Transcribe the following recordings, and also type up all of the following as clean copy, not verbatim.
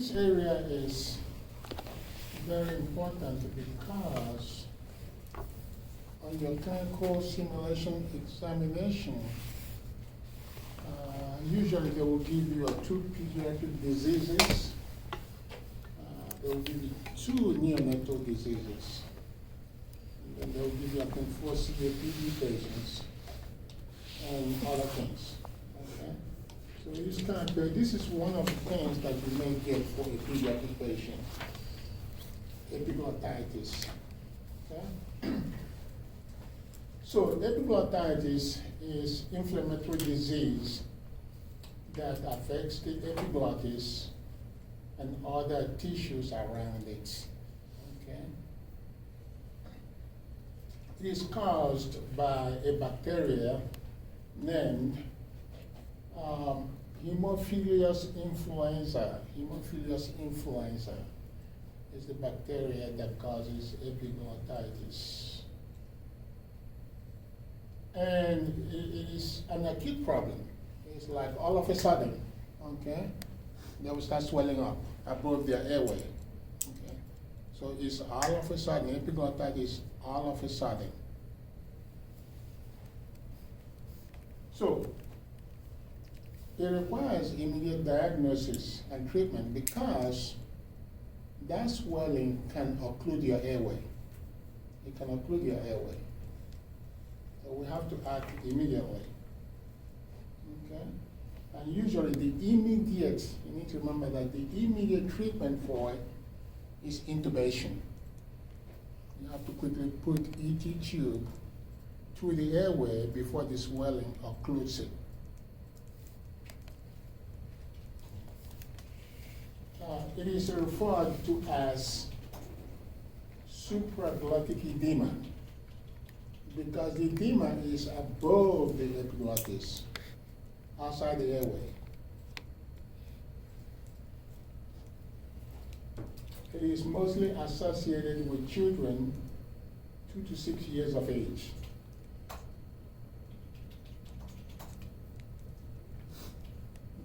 This area is very important because on your clinical simulation examination, usually they will give you two pediatric diseases. They will give you two neonatal diseases. And then they will give you, I think, 4 COPD patients and other things. Okay? So this is one of the things that you may get for a pediatric patient, epiglottitis. Okay? So epiglottitis is inflammatory disease that affects the epiglottis and other tissues around it. Okay? It is caused by a bacteria named Haemophilus influenza. Haemophilus influenza is the bacteria that causes epiglottitis. And it is an acute problem. It's like all of a sudden, okay, they will start swelling up above their airway. Okay? So it's all of a sudden, epiglottitis all of a sudden. So it requires immediate diagnosis and treatment because that swelling can occlude your airway. It can occlude your airway. So we have to act immediately. Okay? And usually you need to remember that the immediate treatment for it is intubation. You have to quickly put ET tube through the airway before the swelling occludes it. It is referred to as supraglottic edema because the edema is above the epiglottis, outside the airway. It is mostly associated with children 2 to 6 years of age.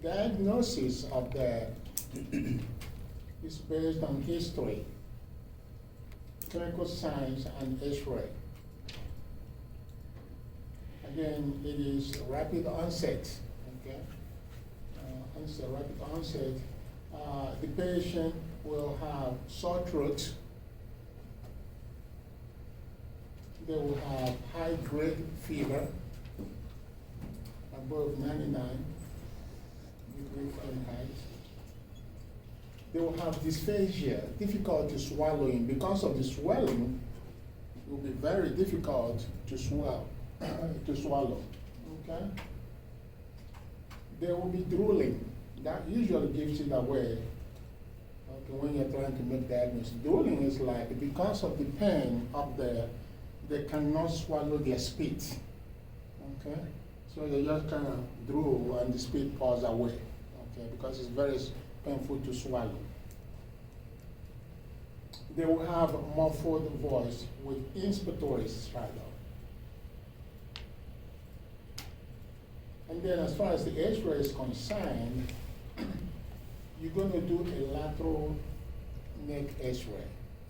Diagnosis of that is based on history, clinical signs, and X-ray. Again, it is rapid onset. Okay, rapid onset. The patient will have sore throat. They will have high-grade fever above 99 degrees Fahrenheit. They will have dysphagia, difficulty swallowing. Because of the swelling, it will be very difficult to swallow. Okay? They will be drooling. That usually gives it away. Okay, when you're trying to make diagnosis. Drooling is like, because of the pain up there, they cannot swallow their spit. Okay? So they just kind of drool and the spit pours away. Okay? Because it's very painful to swallow. They will have a muffled voice with inspiratory stridor. And then as far as the X-ray is concerned, you're going to do a lateral neck X-ray.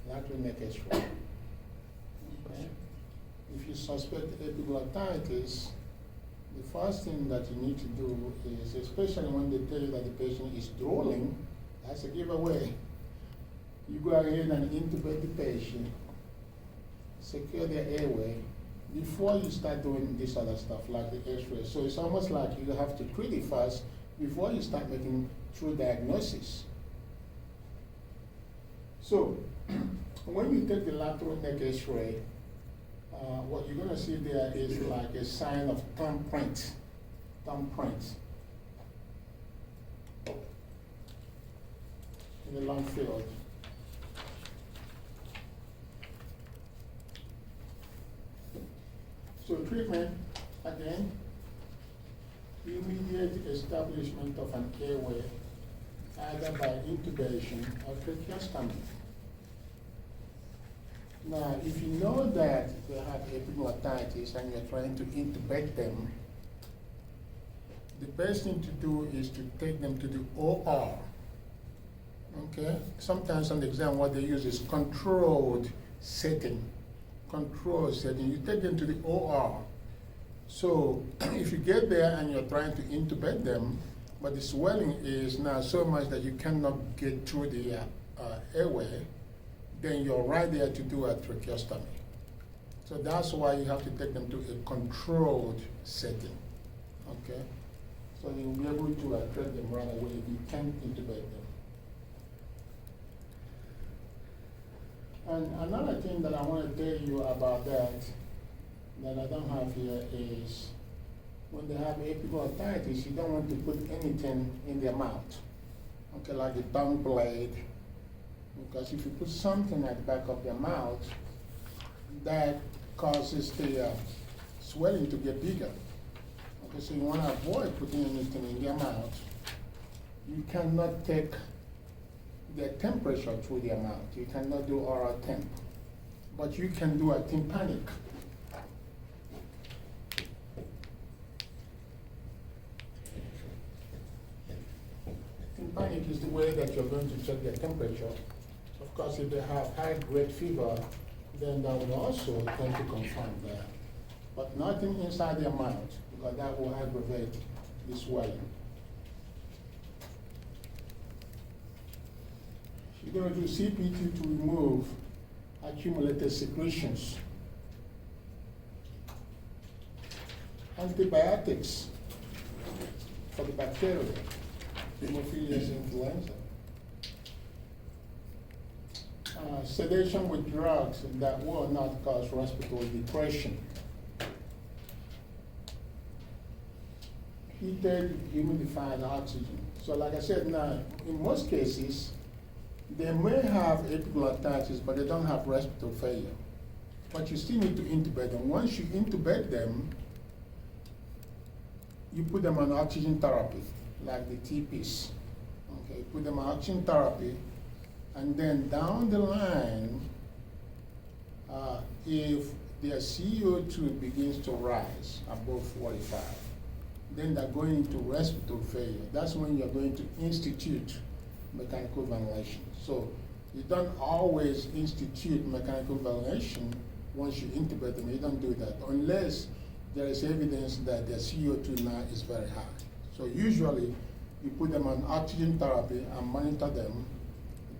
Lateral neck X-ray. Okay? If you suspect epiglottitis, the first thing that you need to do is, especially when they tell you that the patient is drooling, that's a giveaway. You go ahead and intubate the patient, secure their airway, before you start doing this other stuff like the X-ray. So it's almost like you have to treat it first before you start making true diagnosis. So when you take the lateral neck X-ray, what you're going to see there is like a sign of thumb print. In the lung field. So treatment, again, immediate establishment of an airway, either by intubation or tracheostomy. Now, if you know that they have epiglottitis and you're trying to intubate them, the best thing to do is to take them to the OR. Okay? Sometimes on the exam, what they use is controlled setting. Controlled setting. You take them to the OR. So if you get there and you're trying to intubate them, but the swelling is now so much that you cannot get through the airway, then you're right there to do a tracheostomy. So that's why you have to take them to a controlled setting. Okay? So you'll be able to treat them right away if you can't intubate them. And another thing that I want to tell you about that I don't have here is when they have epiglottitis, you don't want to put anything in their mouth, okay, like a tongue blade, because if you put something at the back of their mouth, that causes the swelling to get bigger. Okay, so you want to avoid putting anything in their mouth. You cannot take their temperature through their mouth. You cannot do oral temp, but you can do a tympanic. Tympanic is the way that you're going to check their temperature. Of course, if they have high-grade fever, then that will also tend to confirm that. But nothing inside their mouth, because that will aggravate the swelling. You're going to do CPT to remove accumulated secretions. Antibiotics for the bacteria, Haemophilus influenza. Sedation with drugs that will not cause respiratory depression. Heated, humidified oxygen. So like I said, now, in most cases, they may have epiglottitis, but they don't have respiratory failure. But you still need to intubate them. Once you intubate them, you put them on oxygen therapy, like the TPs. Okay, put them on oxygen therapy, and then down the line, if their CO2 begins to rise above 45, then they're going into respiratory failure. That's when you're going to institute mechanical ventilation. So you don't always institute mechanical ventilation once you intubate them. You don't do that unless there is evidence that their CO2 now is very high. So usually you put them on oxygen therapy and monitor them,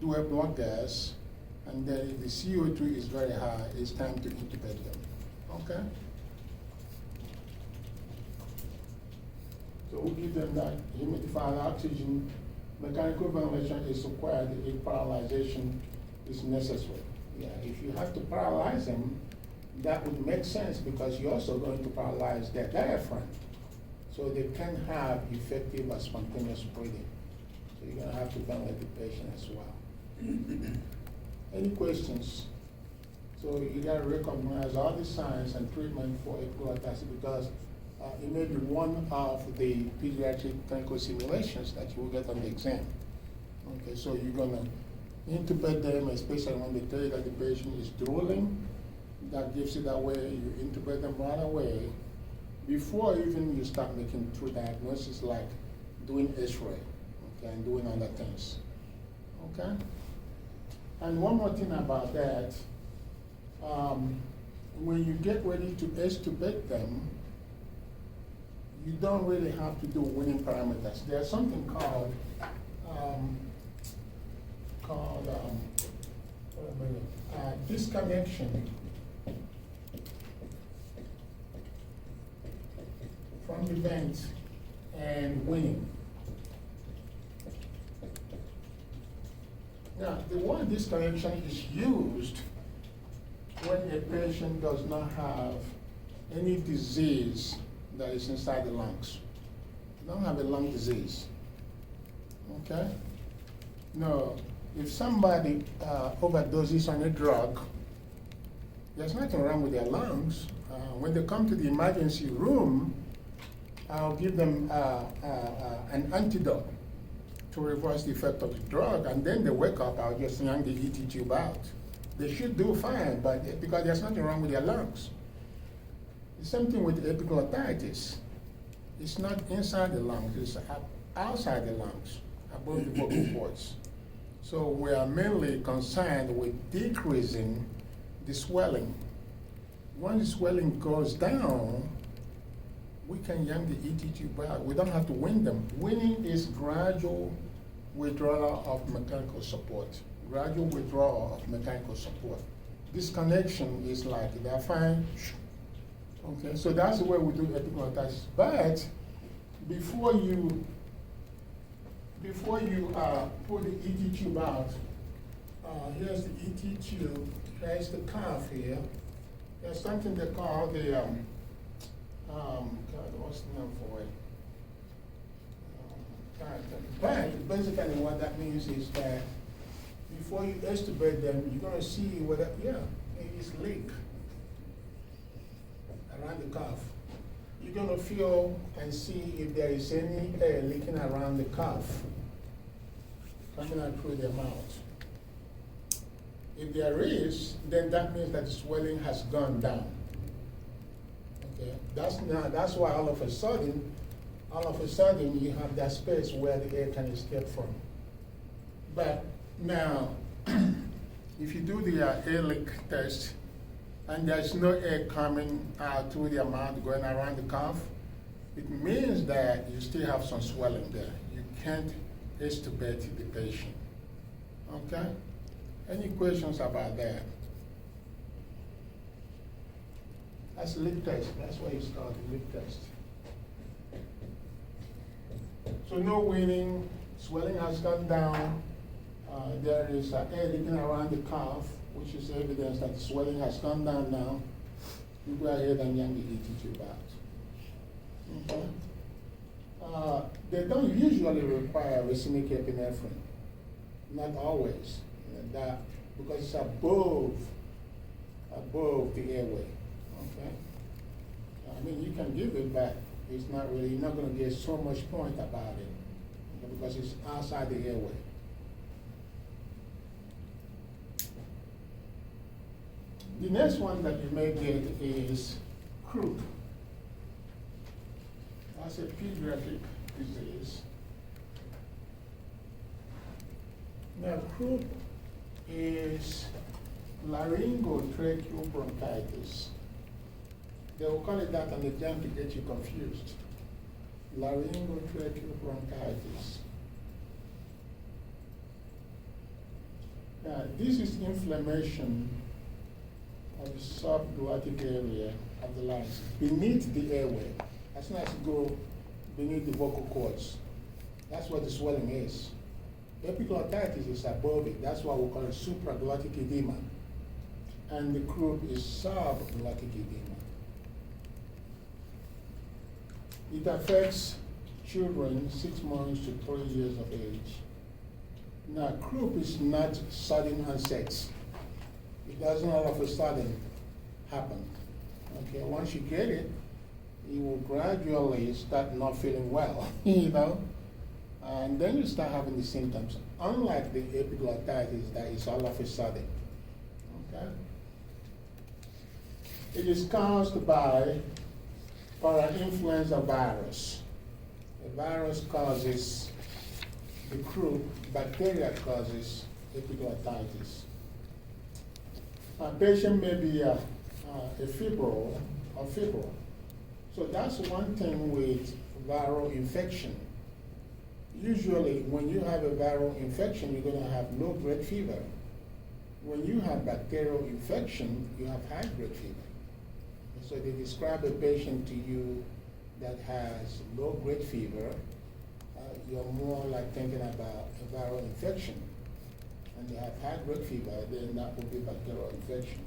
do a blood gas, and then if the CO2 is very high, it's time to intubate them. Okay? So we give them that humidified oxygen. Mechanical ventilation is required if paralyzation is necessary. Yeah, if you have to paralyze them, that would make sense because you're also going to paralyze their diaphragm. So they can have effective or spontaneous breathing. So you're going to have to ventilate the patient as well. Any questions? So you got to recognize all the signs and treatment for epiglottitis because it may be one of the pediatric clinical simulations that you will get on the exam. Okay, so you're going to intubate them, especially when they tell you that the patient is drooling. That gives it away. You intubate them right away before even you start making true diagnosis like doing X-ray, okay, and doing other things. Okay? And one more thing about that, when you get ready to extubate them, you don't really have to do winning parameters. There's something called disconnection from the vent and winning. Now, the word disconnection is used when a patient does not have any disease that is inside the lungs. You don't have a lung disease, okay? No, if somebody overdoses on a drug, there's nothing wrong with their lungs. When they come to the emergency room, I'll give them an antidote to reverse the effect of the drug, and then they wake up, I'll just yank the ET tube out. They should do fine, but because there's nothing wrong with their lungs. The same thing with epiglottitis. It's not inside the lungs, it's outside the lungs, above the vocal cords. So we are mainly concerned with decreasing the swelling. When the swelling goes down, we can yank the ET tube out. We don't have to wean them. Weaning is gradual withdrawal of mechanical support. Gradual withdrawal of mechanical support. Disconnection is like they're fine. Okay, so that's the way we do epiglottitis. But before you pull the ET tube out, here's the ET tube. There's the cuff here. There's something they call the God, what's the name for it? But basically, what that means is that before you extubate them, you're gonna see whether it's leak around the cuff. You're gonna feel and see if there is any air leaking around the cuff, coming out through the mouth. If there is, then that means that the swelling has gone down. Okay, that's why all of a sudden you have that space where the air can escape from. But now, if you do the air leak test and there's no air coming out through the mouth going around the cuff, it means that you still have some swelling there. You can't extubate the patient. Okay? Any questions about that? That's a leak test. That's why it's called the leak test. So no weaning, swelling has gone down. There is air leaking around the cuff, which is evidence that the swelling has gone down now. You go ahead and yank the ET tube out. Okay. They don't usually require racemic epinephrine. Not always. That because it's above the airway. Okay. I mean, you can give it, but it's not really. You're not going to get so much point about it, okay, because it's outside the airway. The next one that you may get is croup. That's a pediatric disease. Now, croup is laryngotracheal bronchitis. They will call it that on the jump to get you confused. Laryngotracheal bronchitis. Now, this is inflammation of the subglottic area of the lungs beneath the airway. As soon as you go beneath the vocal cords, that's what the swelling is. Epiglottitis is above it. That's why we call it supraglottic edema. And the croup is subglottic edema. It affects children 6 months to 3 years of age. Now, croup is not sudden onset. It doesn't all of a sudden happen. Okay, once you get it, you will gradually start not feeling well, you know? And then you start having the symptoms, unlike the epiglottitis that is all of a sudden. Okay? It is caused by parainfluenza virus. The virus causes the croup, bacteria causes epiglottitis. A patient may be a febrile or febrile. So that's one thing with viral infection. Usually, when you have a viral infection, you're going to have low-grade fever. When you have bacterial infection, you have high-grade fever. So they describe a patient to you that has low-grade fever, you're more like thinking about a viral infection. And they have high-grade fever, then that would be bacterial infection.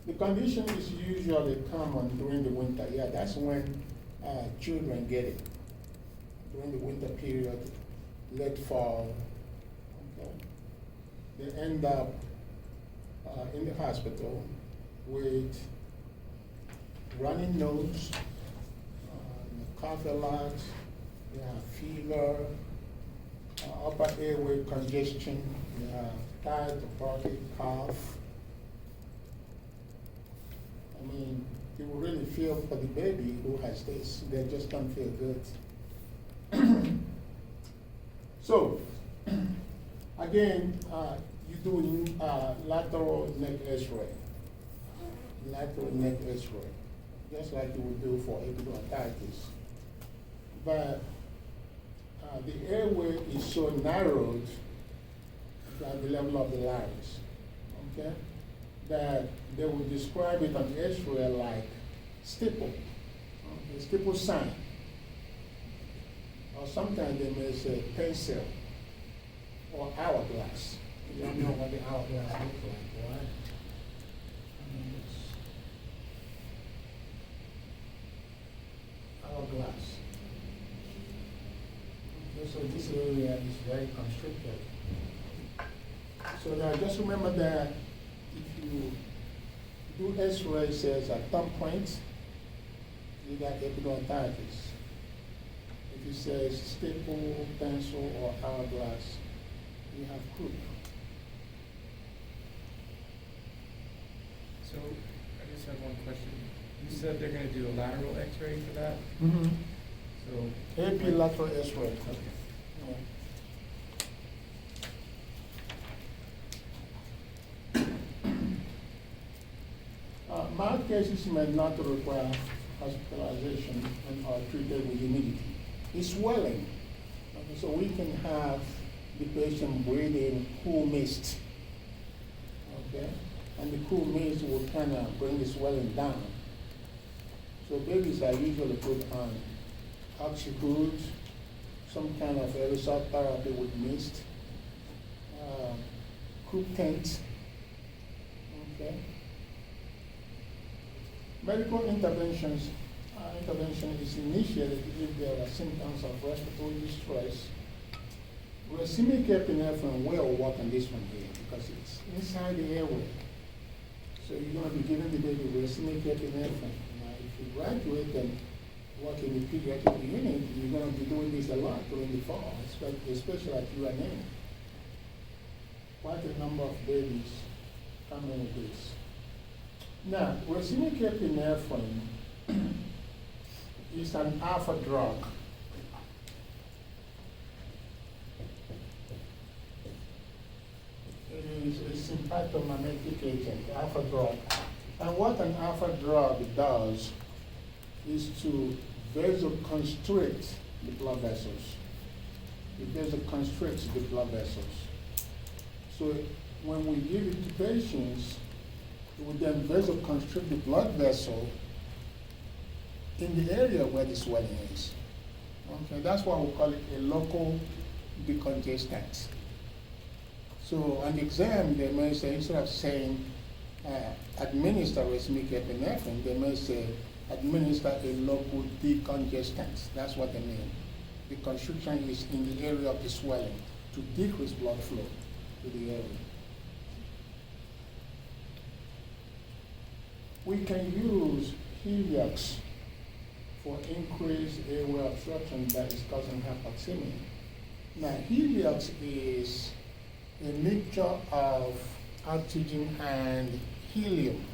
The condition is usually common during the winter. Yeah, that's when children get it. During the winter period, late fall, okay. They end up in the hospital with running nose, cough a lot, they have fever, upper airway congestion, they have tight body cough. I mean, you will really feel for the baby who has this. They just don't feel good. So, Again, you do lateral neck X-ray. Lateral neck X-ray, just like you would do for epiglottitis. But the airway is so narrowed at the level of the larynx, okay, that they would describe it on X-ray like stipple, the stipple sign. Or sometimes they may say pencil or hourglass. You don't know what the hourglass looks like, right? Hourglass. Okay, so this area is very constricted. So now just remember that if you do X-ray says at thumb point, you got epiglottitis. If it says staple, pencil, or hourglass, you have croup. So I just have one question. You said they're going to do a lateral X-ray for that? Mm-hmm. So Epilateral X-ray. Okay. Yeah. Mild cases may not require hospitalization and are treated with humidity. It's swelling. Okay, so we can have the patient breathing cool mist. Okay? And the cool mist will kind of bring the swelling down. So babies are usually put on oxycodone, some kind of aerosol therapy with mist, croup tent. Okay? Medical intervention is initiated if there are symptoms of respiratory distress. Racemic epinephrine will work on this one here because it's inside the airway. So you're going to be giving the baby racemic epinephrine. Now, if you graduate and work in the pediatric unit, you're going to be doing this a lot during the fall, especially at UNA. Quite a number of babies come in with this. Now, racemic epinephrine is an alpha drug. It is a sympathomimetic agent, alpha drug. And what an alpha drug does is to vasoconstrict the blood vessels. It vasoconstricts the blood vessels. So when we give it to patients, it would then vasoconstrict the blood vessel in the area where the swelling is. Okay, that's why we call it a local decongestant. So on the exam, they may say, instead of saying administer racemic epinephrine, they may say administer a local decongestant. That's what they mean. The constriction is in the area of the swelling to decrease blood flow to the area. We can use Heliox for increased airway obstruction that is causing hypoxemia. Now, Heliox is a mixture of oxygen and helium.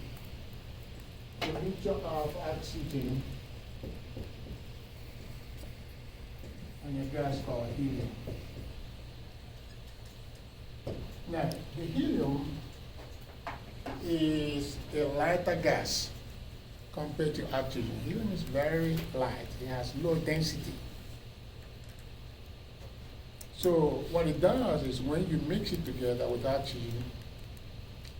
A mixture of oxygen and a gas called helium. Now, the helium is a lighter gas compared to oxygen. Helium is very light. It has low density. So what it does is when you mix it together with oxygen,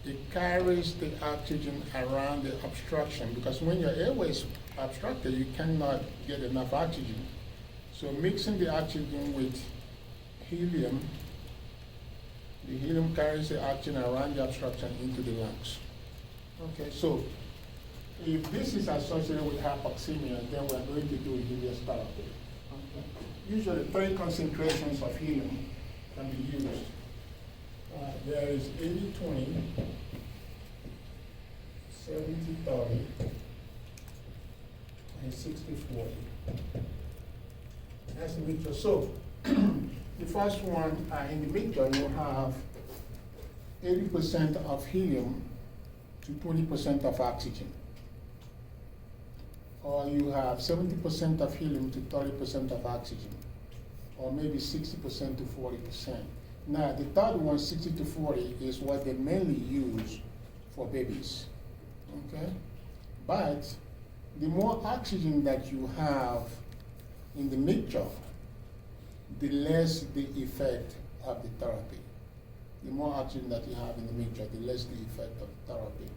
it carries the oxygen around the obstruction, because when your airway is obstructed, you cannot get enough oxygen. So mixing the oxygen with helium, the helium carries the oxygen around the obstruction into the lungs. Okay, so if this is associated with hypoxemia, then we're going to do a helium therapy. Okay. Usually 3 concentrations of helium can be used. There is 80-20, 70-30, and 60-40. That's the mixture. So the first one, in the mixture, you have 80% of helium to 20% of oxygen. Or you have 70% of helium to 30% of oxygen. Or maybe 60% to 40%. Now, the third one, 60 to 40, is what they mainly use for babies, okay? But the more oxygen that you have in the mixture, the less the effect of the therapy. The more oxygen that you have in the mixture, the less the effect of therapy.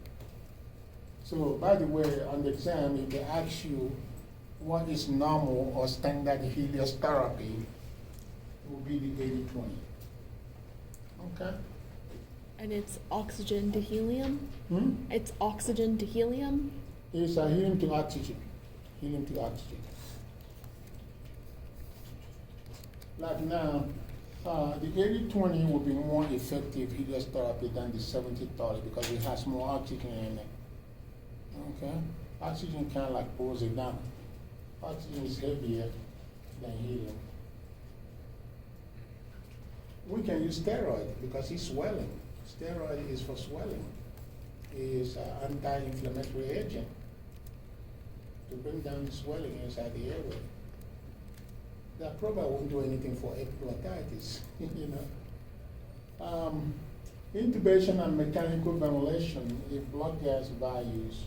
So, by the way, on the exam, if they ask you what is normal or standard Helios therapy, it will be the 80-20. Okay? And it's oxygen to helium? Hmm? It's oxygen to helium? It's a helium to oxygen. Helium to oxygen. Like now, the 80-20 will be more effective Helios therapy than the 70-30 because it has more oxygen in it. Okay? Oxygen kind of like pulls it down. Oxygen is heavier than helium. We can use steroid because it's swelling. Steroid is for swelling. It's an anti-inflammatory agent to bring down the swelling inside the airway. That probably won't do anything for epiglottitis, you know. Intubation and mechanical ventilation if blood gas values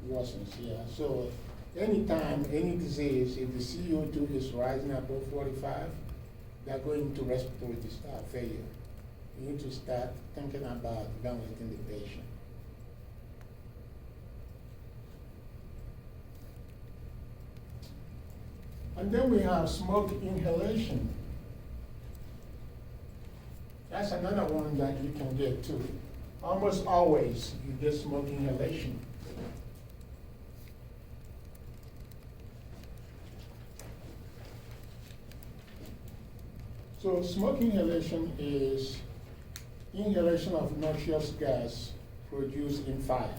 worsens, yeah. So anytime, any disease, if the CO2 is rising above 45, they're going into respiratory failure. You need to start thinking about ventilating the patient. And then we have smoke inhalation. That's another one that you can get too. Almost always you get smoke inhalation. So smoke inhalation is inhalation of noxious gas produced in fire.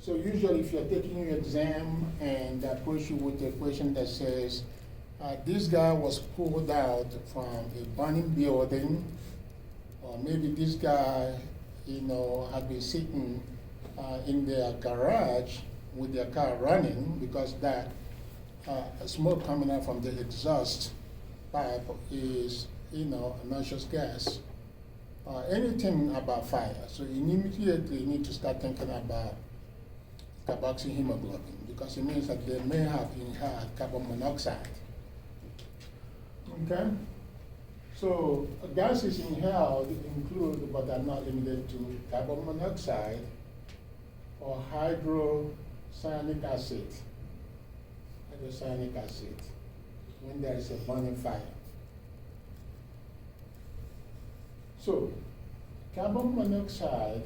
So usually if you're taking your exam and they approach you with a question that says, this guy was pulled out from a burning building, or maybe this guy, you know, had been sitting in their garage with their car running because that smoke coming out from the exhaust pipe is, you know, a noxious gas. Anything about fire. So you immediately need to start thinking about carboxyhemoglobin because it means that they may have inhaled carbon monoxide. Okay? So gases inhaled include, but are not limited to, carbon monoxide or hydrocyanic acid. Hydrocyanic acid, when there is a burning fire. So, carbon monoxide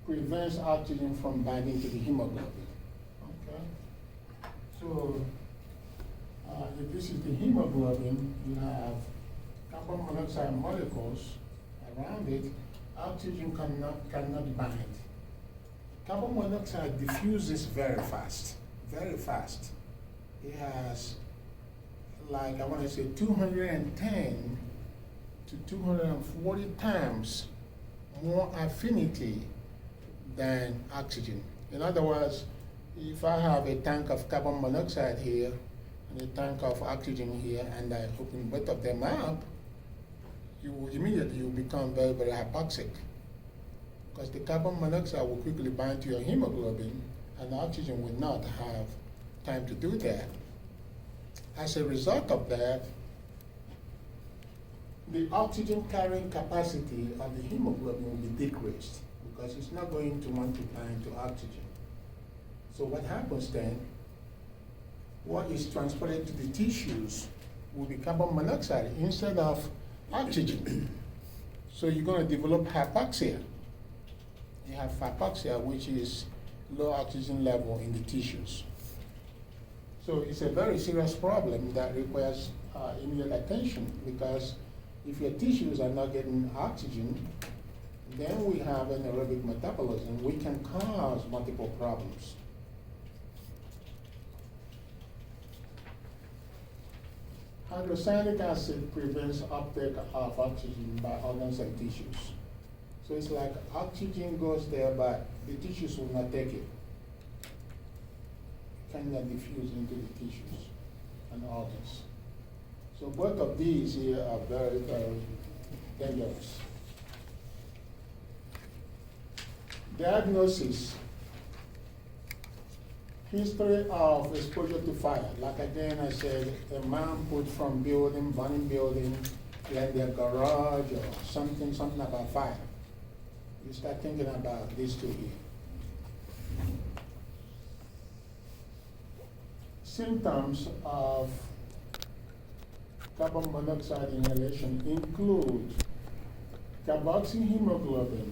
prevents oxygen from binding to the hemoglobin. Okay? So, if this is the hemoglobin, you have carbon monoxide molecules around it. Oxygen cannot bind. Carbon monoxide diffuses very fast, very fast. It has, like, I want to say 210 to 240 times more affinity than oxygen. In other words, if I have a tank of carbon monoxide here and a tank of oxygen here, and I open both of them up, you immediately become very, very hypoxic. Because the carbon monoxide will quickly bind to your hemoglobin, and the oxygen will not have time to do that. As a result of that, the oxygen carrying capacity of the hemoglobin will be decreased because it's not going to want to bind to oxygen. So what happens then, what is transported to the tissues will be carbon monoxide instead of oxygen. So you're going to develop hypoxia. You have hypoxia, which is low oxygen level in the tissues. So it's a very serious problem that requires immediate attention because if your tissues are not getting oxygen, then we have anaerobic metabolism. We can cause multiple problems. Hydrocyanic acid prevents uptake of oxygen by organs and tissues. So it's like oxygen goes there, but the tissues will not take it. It cannot diffuse into the tissues and organs. So both of these here are very, very dangerous. Diagnosis. History of exposure to fire. Like again, I said, a man put from building, burning building, like their garage or something about fire. You start thinking about these two here. Symptoms of carbon monoxide inhalation include carboxyhemoglobin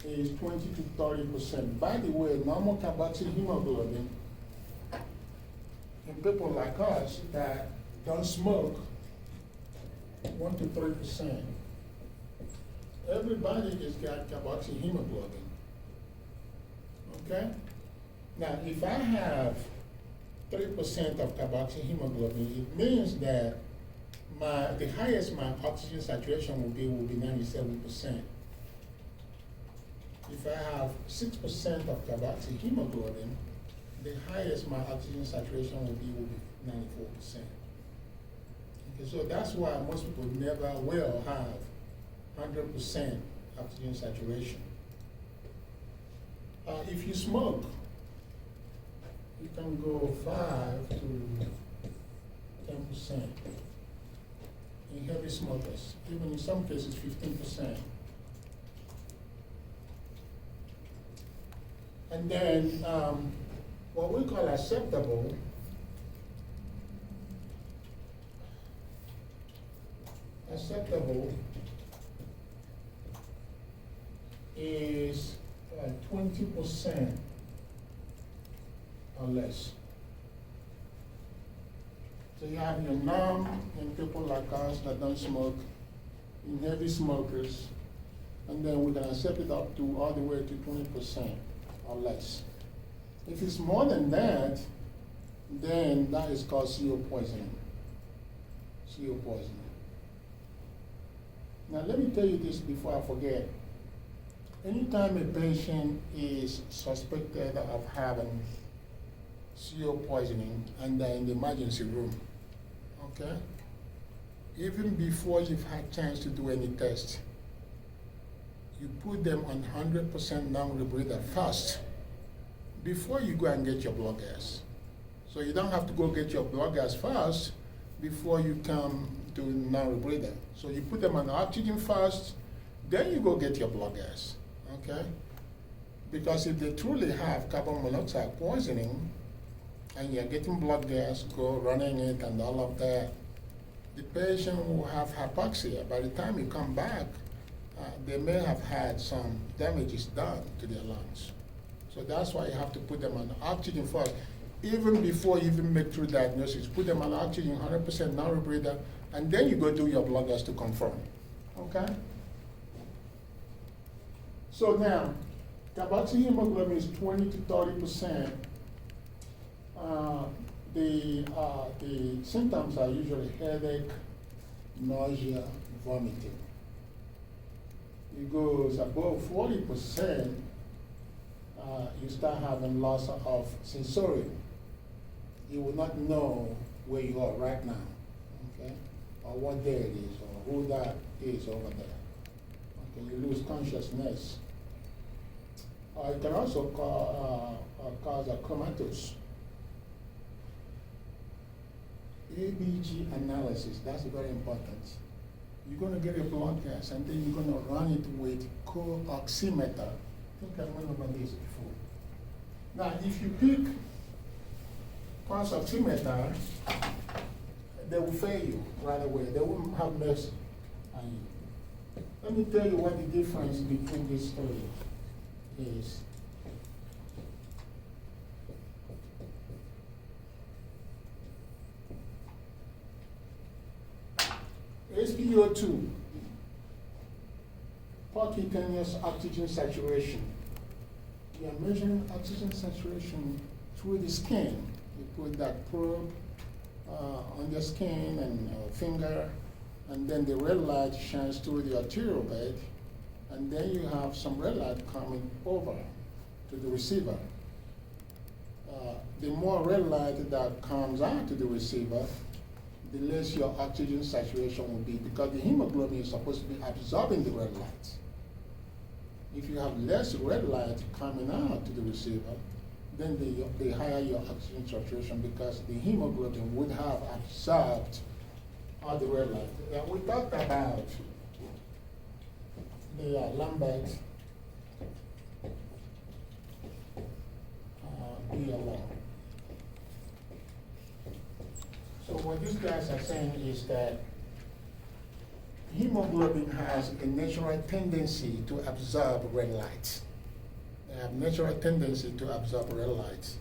is 20 to 30%. By the way, normal carboxyhemoglobin in people like us that don't smoke, 1 to 3%. Everybody has got carboxyhemoglobin. Okay? Now, if I have 3% of carboxyhemoglobin, it means that the highest my oxygen saturation will be 97%. If I have 6% of carboxyhemoglobin, the highest my oxygen saturation will be 94%. Okay, so that's why most people never will have 100% oxygen saturation. If you smoke, you can go 5 to 10% in heavy smokers, even in some cases 15%. And then what we call acceptable is 20% or less. So you have your norm in people like us that don't smoke, in heavy smokers, and then we can accept it up to all the way to 20% or less. If it's more than that, then that is called CO poisoning. CO poisoning. Now let me tell you this before I forget. Anytime a patient is suspected of having CO poisoning and they're in the emergency room, okay? Even before you've had chance to do any test, you put them on 100% non-rebreather first before you go and get your blood gas. So you don't have to go get your blood gas first before you come to non-rebreather. So you put them on oxygen first, then you go get your blood gas, okay? Because if they truly have carbon monoxide poisoning and you're getting blood gas, go running it and all of that, the patient will have hypoxia. By the time you come back, they may have had some damages done to their lungs. So that's why you have to put them on oxygen first. Even before you even make true diagnosis, put them on oxygen, 100% non-rebreather, and then you go do your blood gas to confirm, okay? So now, carboxyhemoglobin is 20 to 30%. The symptoms are usually headache, nausea, vomiting. It goes above 40%, you start having loss of sensorium. You will not know where you are right now, okay? Or what day it is, or who that is over there. Okay, you lose consciousness. It can also cause a comatose. ABG analysis, that's very important. You're going to get a blood gas and then you're going to run it with co-oximeter. I think I went over this before. Now, if you pick pulse oximeter, they will fail you right away. They won't have mercy on you. Let me tell you what the difference between these three is. SpO2, percutaneous oxygen saturation. You are measuring oxygen saturation through the skin. You put that probe on the skin and finger, and then the red light shines through the arterial bed, and then you have some red light coming over to the receiver. The more red light that comes out to the receiver, the less your oxygen saturation will be, because the hemoglobin is supposed to be absorbing the red light. If you have less red light coming out to the receiver, then the higher your oxygen saturation, because the hemoglobin would have absorbed all the red light. And we talked about the Lambert BLO. So what these guys are saying is that hemoglobin has a natural tendency to absorb red light. They have natural tendency to absorb red light.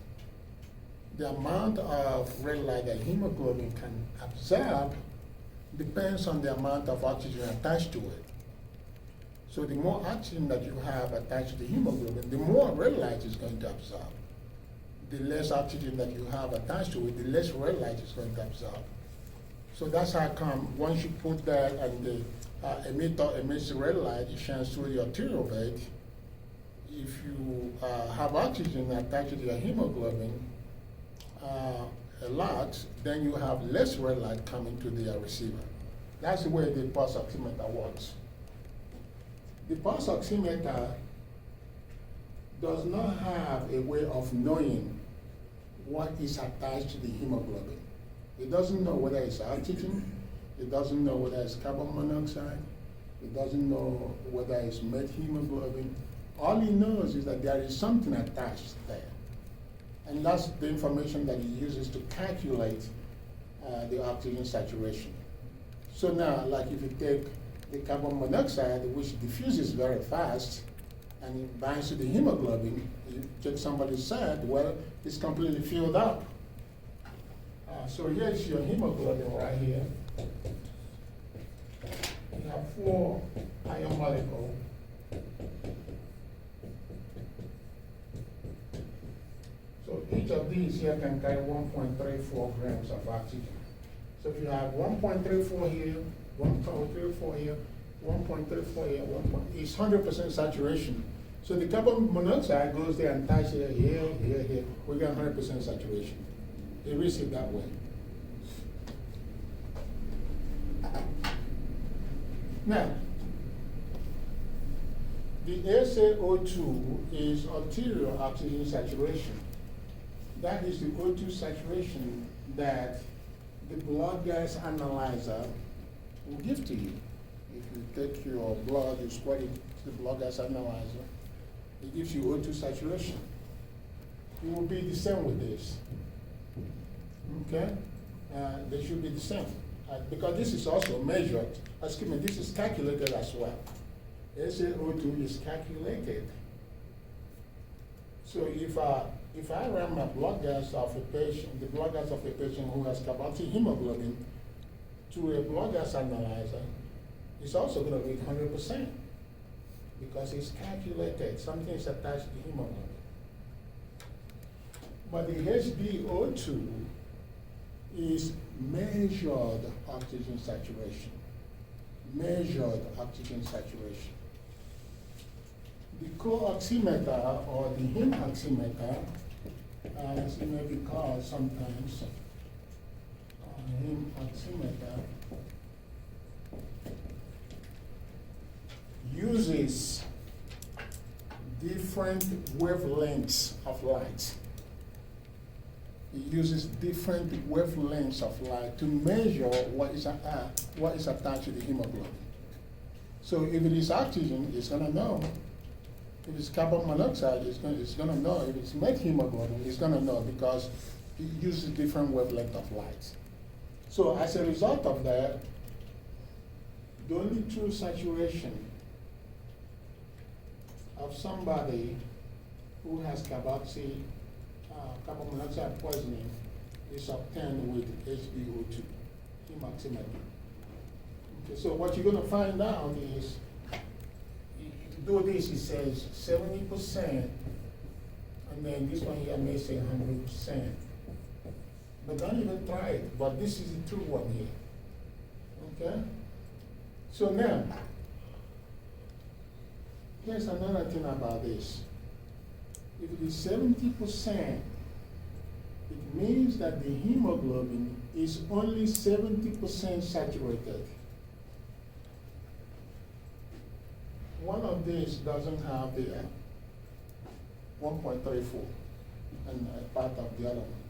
The amount of red light that hemoglobin can absorb depends on the amount of oxygen attached to it. So the more oxygen that you have attached to the hemoglobin, the more red light is going to absorb. The less oxygen that you have attached to it, the less red light is going to absorb. So that's how come once you put that and the emitter emits red light, it shines through the arterial bed. If you have oxygen attached to your hemoglobin a lot, then you have less red light coming to the receiver. That's the way the pulse oximeter works. The pulse oximeter does not have a way of knowing what is attached to the hemoglobin. It doesn't know whether it's oxygen, it doesn't know whether it's carbon monoxide, it doesn't know whether it's methemoglobin. All it knows is that there is something attached there. And that's the information that it uses to calculate the oxygen saturation. So now, like if you take the carbon monoxide, which diffuses very fast, and it binds to the hemoglobin, you check somebody's side, well, it's completely filled up. So here's your hemoglobin right here. You have 4 iron molecules. So each of these here can carry 1.34 grams of oxygen. So if you have 1.34 here, 1.34 here, 1.34 here, it's 100% saturation. So the carbon monoxide goes there and touches it here. We get 100% saturation. They reach it that way. Now, the SaO2 is arterial oxygen saturation. That is the O2 saturation that the blood gas analyzer will give to you. If you take your blood, you squirt it to the blood gas analyzer, it gives you O2 saturation. It will be the same with this. Okay? They should be the same. Because this is also measured, this is calculated as well. SaO2 is calculated. So if I run my blood gas of a patient, the blood gas of a patient who has carboxy hemoglobin to a blood gas analyzer, it's also going to be 100% because it's calculated. Something is attached to the hemoglobin. But the HbO2 is measured oxygen saturation. Measured oxygen saturation. The co-oximeter or the heme oximeter, as it may be called sometimes, heme oximeter, uses different wavelengths of light. It uses different wavelengths of light to measure what is attached to the hemoglobin. So if it is oxygen, it's going to know. If it's carbon monoxide, it's going to know. If it's methemoglobin, it's going to know because it uses different wavelength of light. So as a result of that, the only true saturation of somebody who has carbon monoxide poisoning is obtained with HbO2, heme oximeter. Okay, so what you're going to find out is, do this, it says 70%, and then this one here may say 100%. But don't even try it, but this is the true one here. Okay? So now, here's another thing about this. If it is 70%, it means that the hemoglobin is only 70% saturated. One of these doesn't have the 1.34 and part of the other one.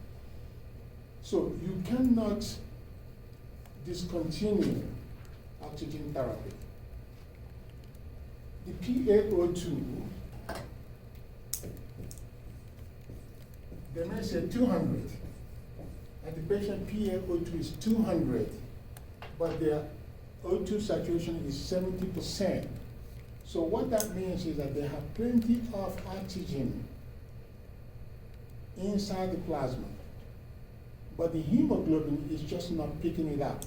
So you cannot discontinue oxygen therapy. The PaO2, they may say 200, and the patient PaO2 is 200, but their O2 saturation is 70%. So what that means is that they have plenty of oxygen inside the plasma, but the hemoglobin is just not picking it up.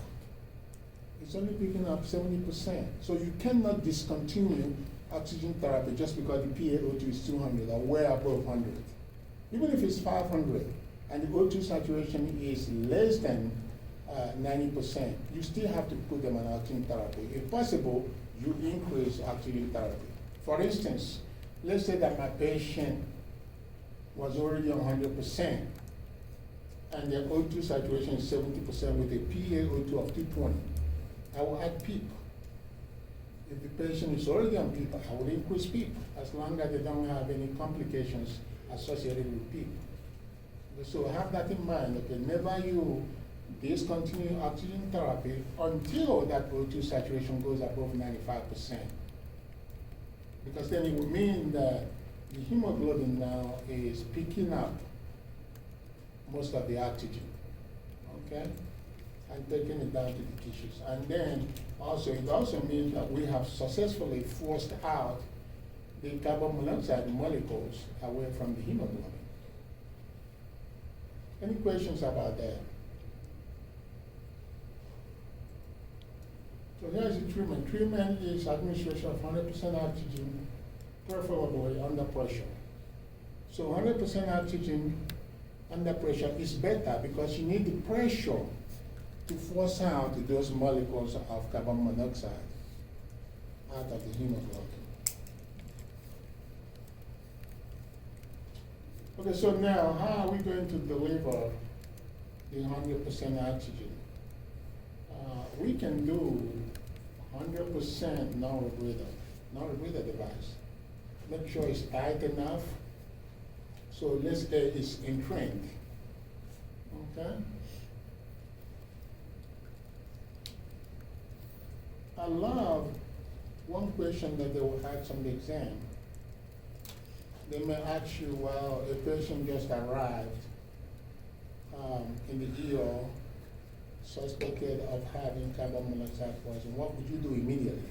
It's only picking up 70%. So you cannot discontinue oxygen therapy just because the PaO2 is 200 or way above 100. Even if it's 500 and the O2 saturation is less than 90%, you still have to put them on oxygen therapy. If possible, you increase oxygen therapy. For instance, let's say that my patient was already on 100% and their O2 saturation is 70% with a PaO2 of 220. I will add PEEP. If the patient is already on PEEP, I will increase PEEP as long as they don't have any complications associated with PEEP. So have that in mind, okay? Never you discontinue oxygen therapy until that O2 saturation goes above 95%. Because then it would mean that the hemoglobin now is picking up most of the oxygen, okay? And taking it down to the tissues. And then also, it also means that we have successfully forced out the carbon monoxide molecules away from the hemoglobin. Any questions about that? So here's the treatment. Treatment is administration of 100% oxygen, preferably under pressure. So 100% oxygen under pressure is better because you need the pressure to force out those molecules of carbon monoxide out of the hemoglobin. Okay, so now how are we going to deliver the 100% oxygen? We can do 100% non-rebreather device. Make sure it's tight enough so let's say it's entrained. Okay? I love one question that they will ask on the exam. They may ask you, well, a patient just arrived in the ER, suspected of having carbon monoxide poisoning. What would you do immediately?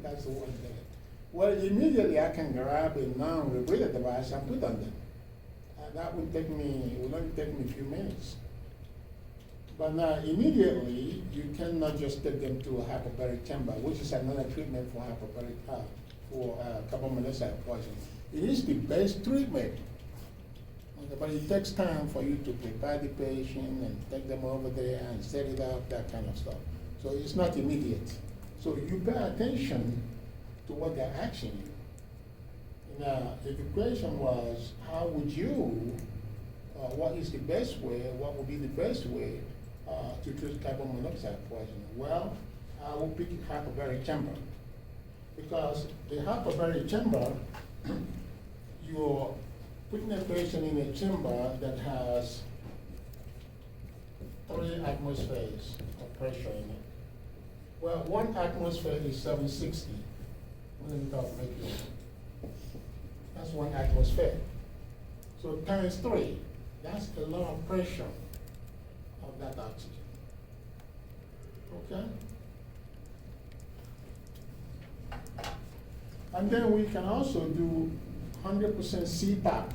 That's the one thing. Well, immediately I can grab a non-rebreather device and put on them. That would take me, it will only take me a few minutes. But now, immediately, you cannot just take them to a hyperbaric chamber, which is another treatment for carbon monoxide poisoning. It is the best treatment, okay, but it takes time for you to prepare the patient and take them over there and set it up, that kind of stuff. So it's not immediate. So you pay attention to what they're asking you. Now, if the question was, how would you, what is the best way, what would be the best way to treat carbon monoxide poisoning? Well, I will pick a hyperbaric chamber. Because the hyperbaric chamber, you're putting a patient in a chamber that has 3 atmospheres of pressure in it. Well, 1 atmosphere is 760 millimeters of mercury. That's 1 atmosphere. So times 3, that's a lot of pressure of that oxygen. Okay? And then we can also do 100% CPAP.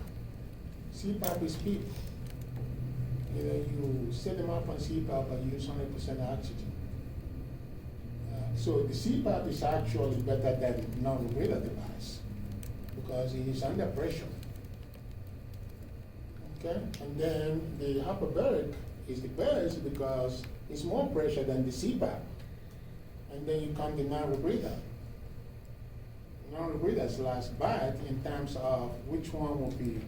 CPAP is PEEP. You know, you set them up on CPAP and use 100% oxygen. So the CPAP is actually better than non-rebreather device because it is under pressure. Okay? And then the hyperbaric is the best because it's more pressure than the CPAP. And then you come to non-rebreather. Non-rebreather's last bite in terms of which one will be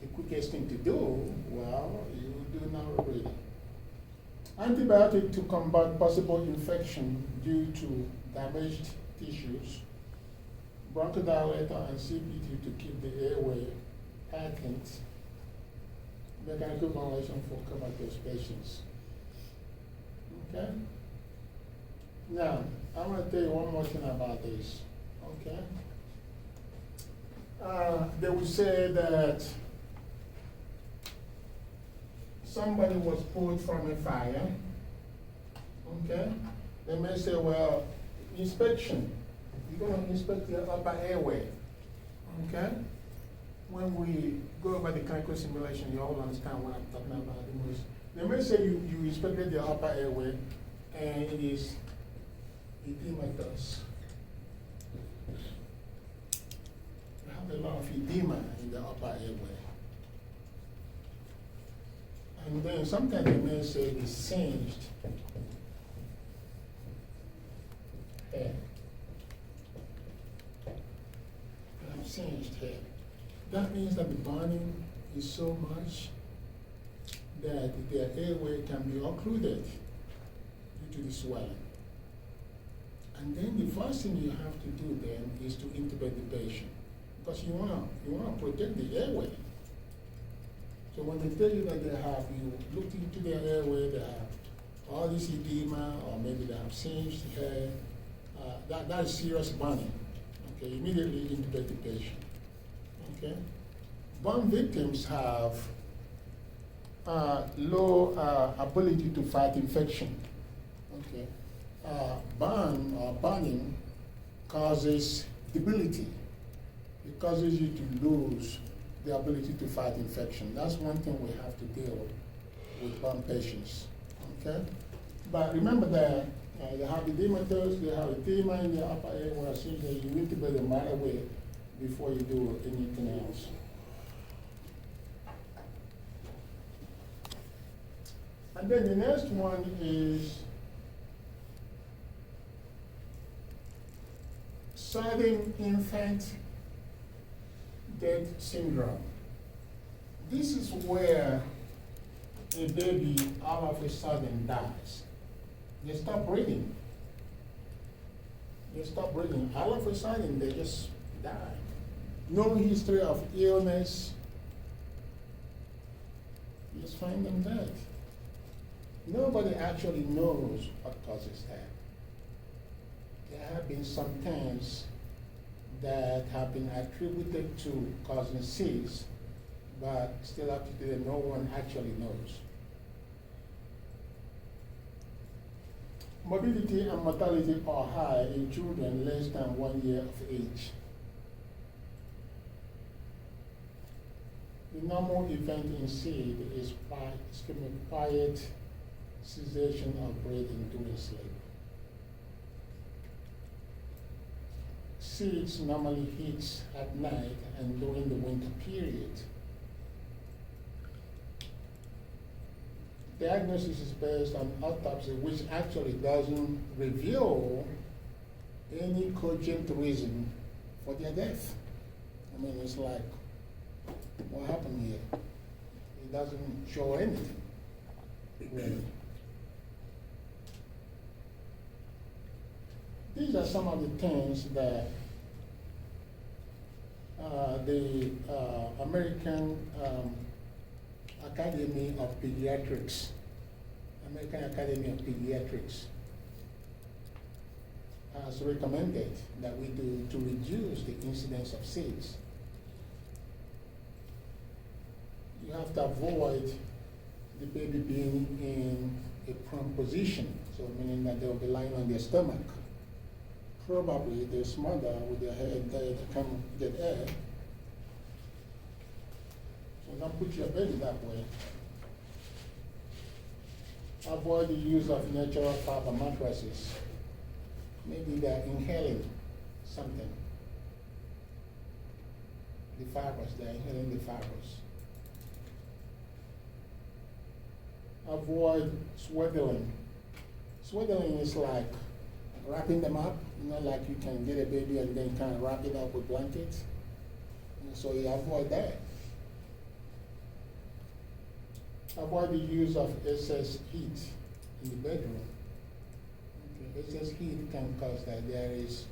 the quickest thing to do. Well, you do non-rebreather. Antibiotic to combat possible infection due to damaged tissues. Bronchodilator and CPT to keep the airway patent. Mechanical ventilation for comatose patients. Okay? Now, I want to tell you one more thing about this. Okay? They would say that somebody was pulled from a fire. Okay? They may say, well, inspection. You're going to inspect the upper airway. Okay? When we go over the clinical simulation, you all understand what I'm talking about the most. They may say you inspected the upper airway and it is edematous. You have a lot of edema in the upper airway. And then sometimes they may say it is singed hair. You have singed hair. That means that the burning is so much that their airway can be occluded due to the swelling. And then the first thing you have to do then is to intubate the patient, because you wanna protect the airway. So when they tell you that they have, you looked into their airway, they have all this edema, or maybe they have singed hair, that is serious burning. Okay, immediately intubate the patient. Okay, burn victims have low ability to fight infection. Okay, burning causes debility. It causes you to lose the ability to fight infection. That's one thing we have to deal with burn patients. Okay, but remember that they have edematous, they have edema in the upper airway, so you need to intubate them right away before you do anything else. And then the next one is sudden infant death syndrome. This is where a baby all of a sudden dies. They stop breathing. They stop breathing. All of a sudden, they just die. No history of illness. You just find them dead. Nobody actually knows what causes that. There have been some things that have been attributed to causing SIDS, but still up to today, no one actually knows. Morbidity and mortality are high in children less than 1 year of age. The normal event in SID is quiet cessation of breathing during sleep. SIDS normally hits at night and during the winter period. Diagnosis is based on autopsy, which actually doesn't reveal any cogent reason for their death. I mean, it's like, what happened here? It doesn't show anything, really. These are some of the things that the American Academy of Pediatrics, American Academy of Pediatrics has recommended that we do to reduce the incidence of SIDS. You have to avoid the baby being in a prone position, so meaning that they'll be lying on their stomach. Probably their mother with their head there to come get air. So don't put your baby that way. Avoid the use of natural fiber mattresses. Maybe they're inhaling something. The fibers, they're inhaling the fibers. Avoid swaddling. Swaddling is like wrapping them up, you know, like you can get a baby and then kind of wrap it up with blankets. And so you avoid that. Avoid the use of excess heat in the bedroom. Okay. Excess heat can cause that. There is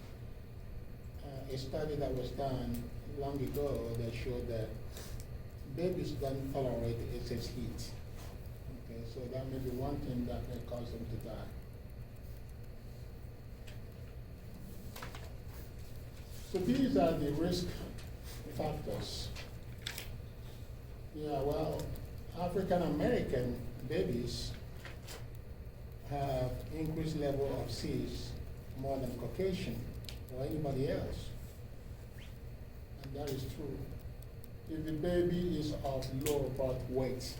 a study that was done long ago that showed that babies don't tolerate excess heat. Okay, so that may be one thing that may cause them to die. So these are the risk factors. Yeah, well, African American babies have increased level of SIDS more than Caucasian or anybody else. And that is true. If the baby is of low birth weight,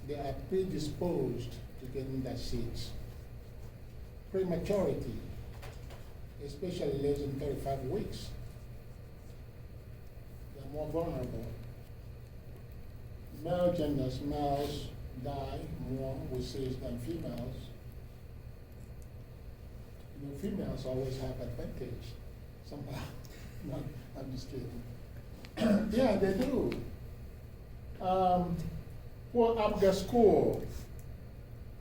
they are predisposed to getting that SIDS. Prematurity, especially less than 35 weeks, they're more vulnerable. Male genders, males die more with SIDS than females. You know, females always have advantage somehow. No, I'm just kidding. Yeah, they do. Well, after school,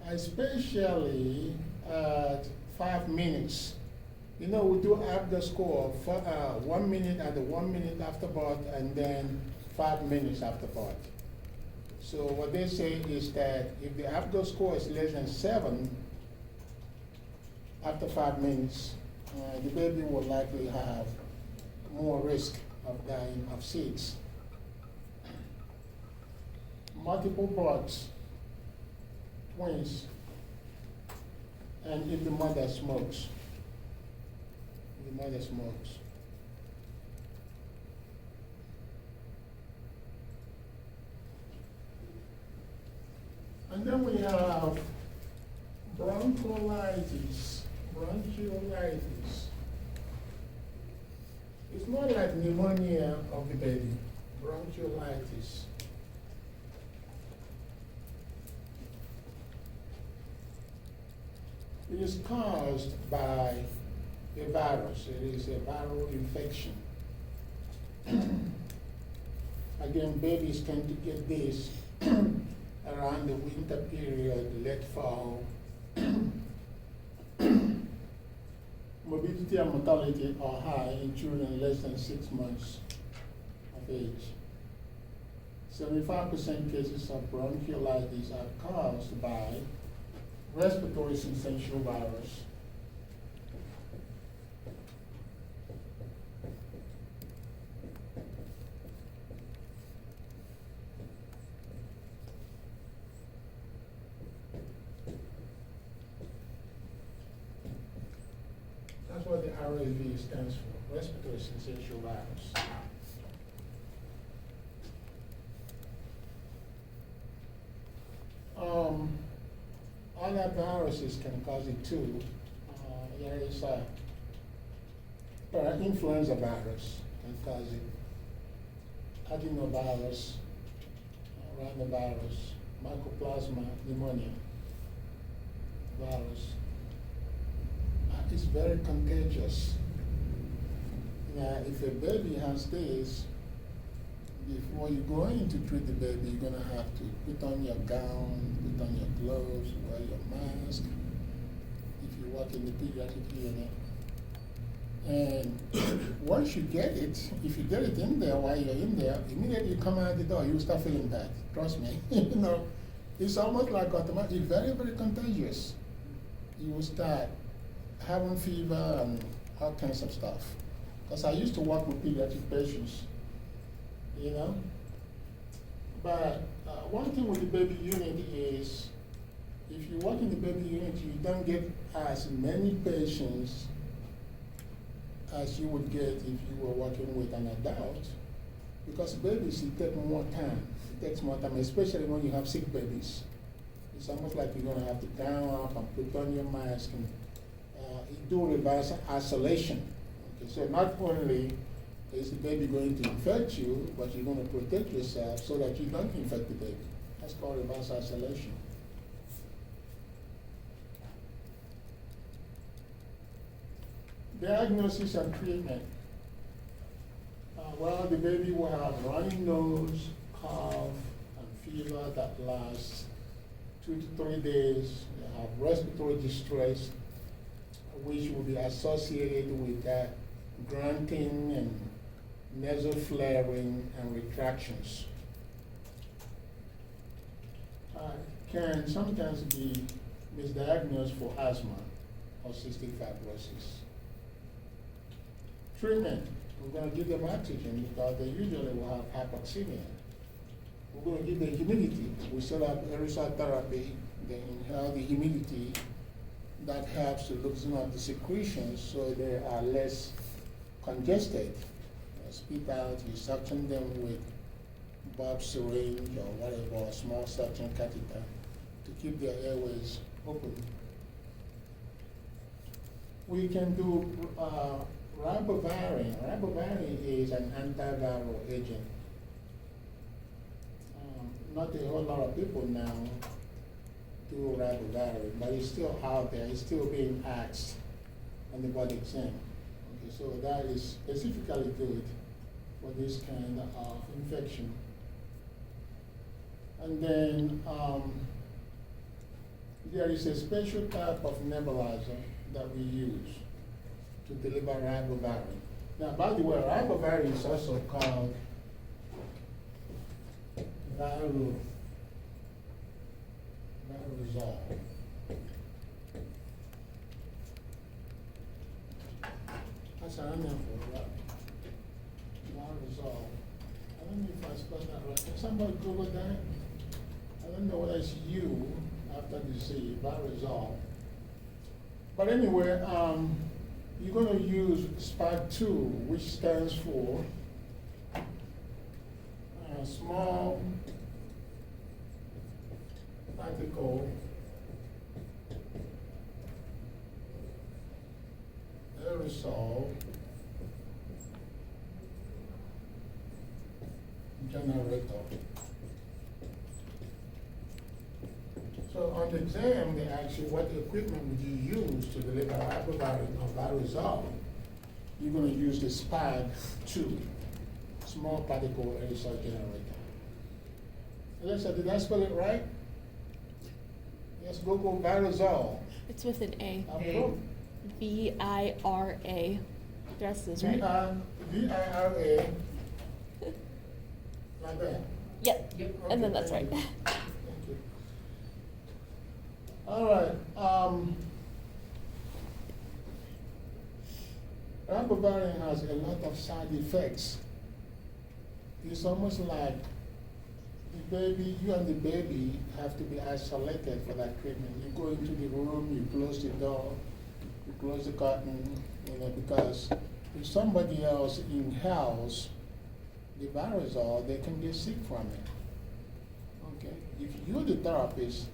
especially at 5 minutes. You know, we do after school for 1 minute and 1 minute after birth, and then 5 minutes after birth. So what they say is that if the after score is less than 7 after 5 minutes, the baby will likely have more risk of dying of SIDS. Multiple births, twins, and if the mother smokes. The mother smokes. And then we have bronchiolitis. Bronchiolitis. It's not like pneumonia of the baby. Bronchiolitis. It is caused by a virus. It is a viral infection. Again, babies tend to get this around the winter period, late fall. Morbidity and mortality are high in children less than 6 months of age. 75% cases of bronchiolitis are caused by respiratory syncytial virus. That's what the RSV stands for, respiratory syncytial virus. Other viruses can cause it too. There is a influenza virus can cause it. Adenovirus, rhinovirus, mycoplasma pneumonia virus. It's very contagious. Now, if a baby has this, before you go in to treat the baby, you're going to have to put on your gown, put on your gloves, wear your mask, if you work in the pediatric unit. And once you get it, if you get it in there while you're in there, immediately you come out the door, you start feeling bad. Trust me. You know, it's almost like automatic, very, very contagious. You will start having fever and all kinds of stuff. Because I used to work with pediatric patients, you know. But one thing with the baby unit is, if you work in the baby unit, you don't get as many patients as you would get if you were working with an adult, because babies, it takes more time. It takes more time, especially when you have sick babies. It's almost like you're going to have to gown up and put on your mask and do reverse isolation. Okay, so not only is the baby going to infect you, but you're going to protect yourself so that you don't infect the baby. That's called reverse isolation. Diagnosis and treatment. Well, the baby will have runny nose, cough, and fever that lasts 2 to 3 days, you have respiratory distress, which will be associated with that grunting and nasal flaring and retractions. Can sometimes be misdiagnosed for asthma or cystic fibrosis. Treatment, we're going to give them oxygen because they usually will have hypoxemia. We're going to give them humidity. We set up aerosol therapy, they inhale the humidity. That helps to loosen up the secretions so they are less congested. Spit out, you suction them with Bob syringe or whatever, a small suction catheter to keep their airways open. We can do ribavirin. Ribavirin is an antiviral agent. Not a whole lot of people now do ribavirin, but it's still out there. It's still being asked on the body exam. Okay, so that is specifically good for this kind of infection. And then there is a special type of nebulizer that we use to deliver ribavirin. Now, by the way, ribavirin is also called Virozole. That's an name for it, Virozole. I don't know if I spelled that right. Can somebody Google that? I don't know whether it's you after the C, Virozole. But anyway, you're going to use SPAD2, which stands for small particle aerosol generator. So on the exam, they ask you what equipment would you use to deliver ribavirin or Virozole. You're going to use the SPAD2, small particle aerosol generator. Alexa, did I spell it right? Yes, Google Virozole. It's with an A. Approved. V-I-R-A. The rest is right. V-I-R-A. Like that. Yep. Okay, And then that's right. thank you. Thank you. All right. Ribavirin has a lot of side effects. It's almost like the baby, you and the baby have to be isolated for that treatment. You go into the room, you close the door, you close the curtain, because if somebody else inhales the Virozole, they can get sick from it. Okay? If you, the therapist,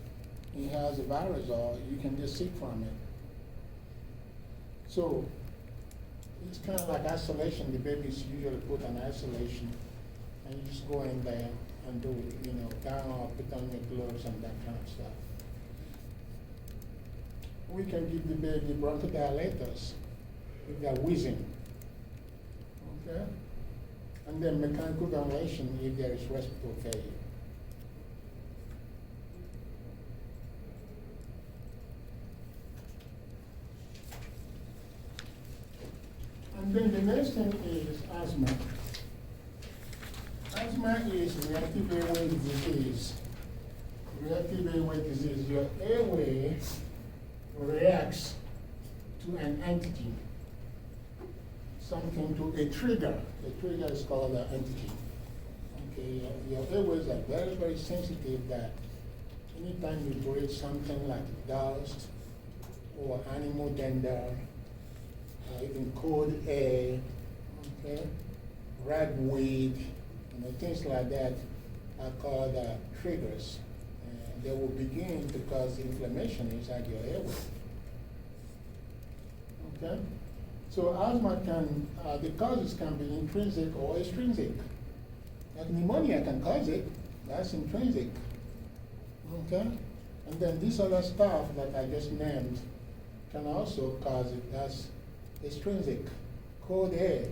inhales the Virozole, you can get sick from it. So it's kind of like isolation. The baby's usually put on isolation, and you just go in there and do, down or put on your gloves and that kind of stuff. We can give the baby bronchodilators if they're wheezing. Okay? And then mechanical ventilation if there is respiratory failure. And then the next thing is asthma. Asthma is reactive airway disease. Reactive airway disease. Your airway reacts to an antigen, something to a trigger. The trigger is called an antigen. Okay, your airways are very, very sensitive that anytime you breathe something like dust or animal dander, even cold air, okay, ragweed, things like that are called triggers. And they will begin to cause inflammation inside your airway. Okay? So asthma can, the causes can be intrinsic or extrinsic. Like pneumonia can cause it, that's intrinsic. Okay? And then this other stuff that I just named can also cause it, that's extrinsic, cold air.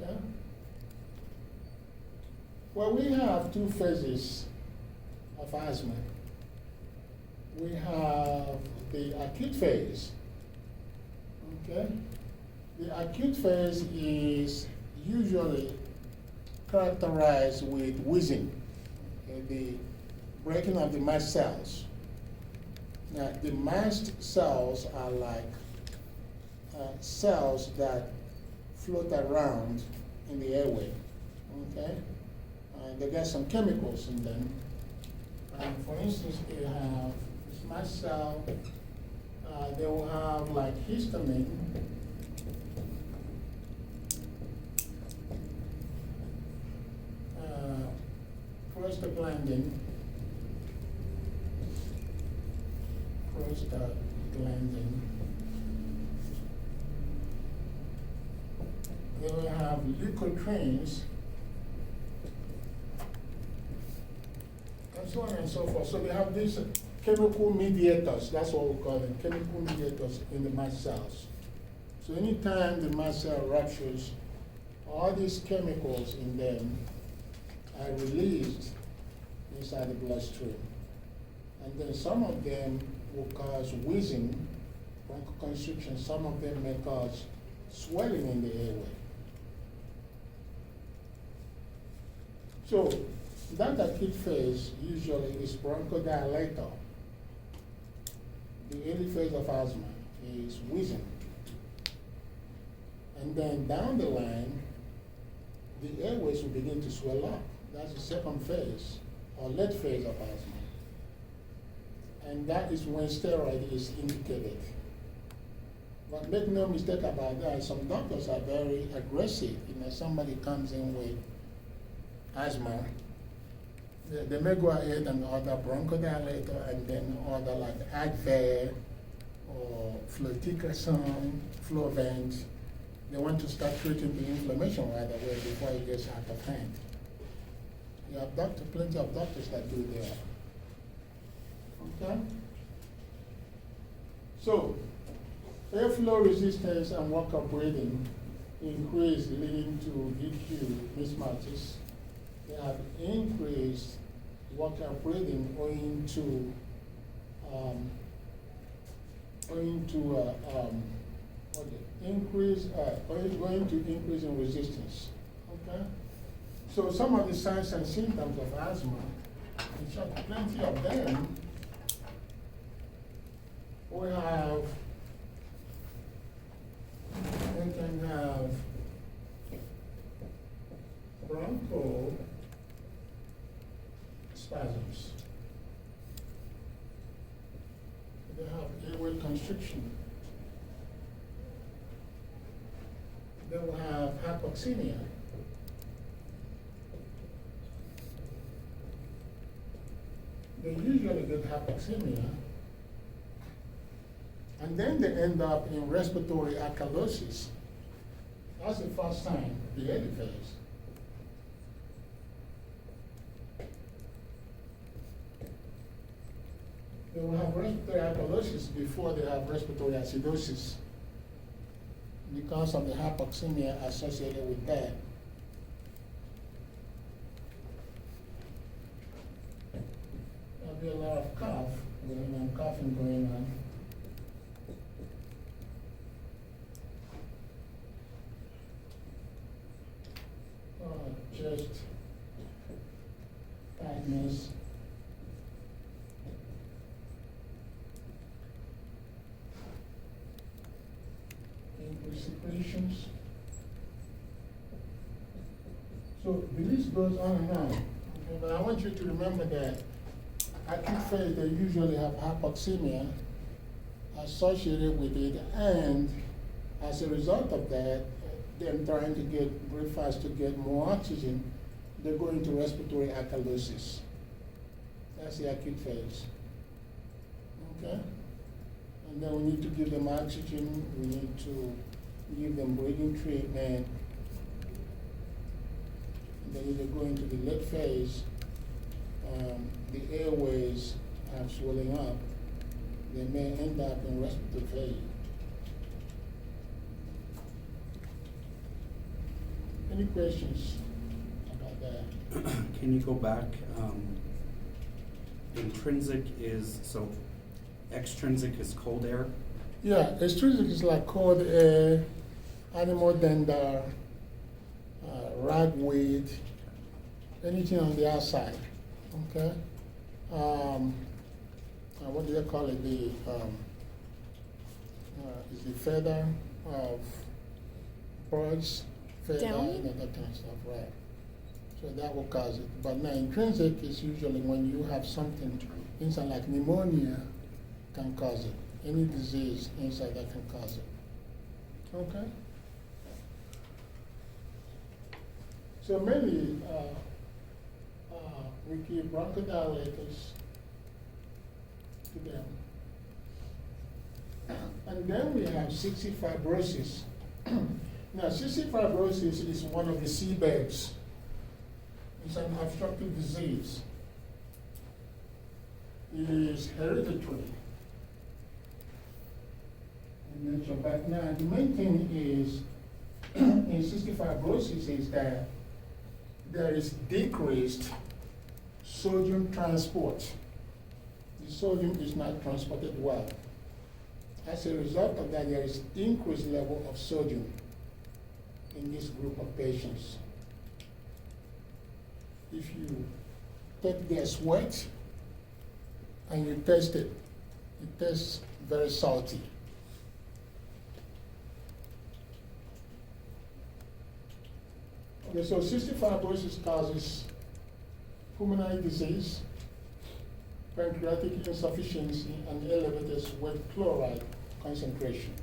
Okay? Well, we have two phases of asthma. we have the acute phase. Okay? The acute phase is usually characterized with wheezing, okay, the breaking of the mast cells. Now, the mast cells are like cells that float around in the airway, okay? They got some chemicals in them. For instance, they have this mast cell, they will have like histamine, prostaglandin, they will have leukotrienes, and so on and so forth. So they have these chemical mediators, that's what we call them, chemical mediators in the mast cells. So anytime the mast cell ruptures, all these chemicals in them are released inside the bloodstream. And then some of them will cause wheezing, bronchoconstriction. Some of them may cause swelling in the airway. So that acute phase usually is bronchodilator. The early phase of asthma is wheezing. And then down the line, the airways will begin to swell up. That's the second phase, or late phase of asthma. And that is when steroid is indicated. But make no mistake about that, some doctors are very aggressive. Somebody comes in with asthma, they may go ahead and order bronchodilator and then order like Advair or fluticasone, Flovent. They want to start treating the inflammation right away before it gets out of hand. You have plenty of doctors that do that. Okay? So, airflow resistance and walker breathing increase leading to VQ mismatches. They have increased walker breathing owing to increase in resistance. Okay? So some of the signs and symptoms of asthma, which are plenty of them, we can have broncho spasms. They have airway constriction. They will have hypoxemia. They usually get hypoxemia, and then they end up in respiratory alkalosis. That's the first sign, the early phase. They will have respiratory alkalosis before they have respiratory acidosis because of the hypoxemia associated with that. There'll be a lot of cough going on, coughing going on. Chest tightness. Increased secretions. So the list goes on and on. Okay, but I want you to remember that acute phase, they usually have hypoxemia associated with it, and as a result of that, them trying to get very fast to get more oxygen, they go into respiratory alkalosis. That's the acute phase. Okay? And then we need to give them oxygen, we need to give them breathing treatment. And then if they go into the late phase, the airways are swelling up, they may end up in respiratory failure. Any questions about that? Can you go back? Intrinsic is, so extrinsic is cold air? Yeah, extrinsic is like cold air, animal dander, ragweed, anything on the outside, okay? What do they call it? Is the feather of birds, feather, Down? and that kind of stuff, right? So that will cause it. But now intrinsic is usually when you have something inside, like pneumonia can cause it. Any disease inside that can cause it. Okay? So mainly, we give bronchodilators to them. And then we have cystic fibrosis. Now, cystic fibrosis is one of the seabeds. It's an obstructive disease. It is hereditary in nature. But now, the main thing is, in cystic fibrosis is that there is decreased sodium transport. The sodium is not transported well. As a result of that, there is increased level of sodium in this group of patients. If you take their sweat and you taste it, it tastes very salty. Okay, so cystic fibrosis causes pulmonary disease, pancreatic insufficiency, and elevated sweat chloride concentration.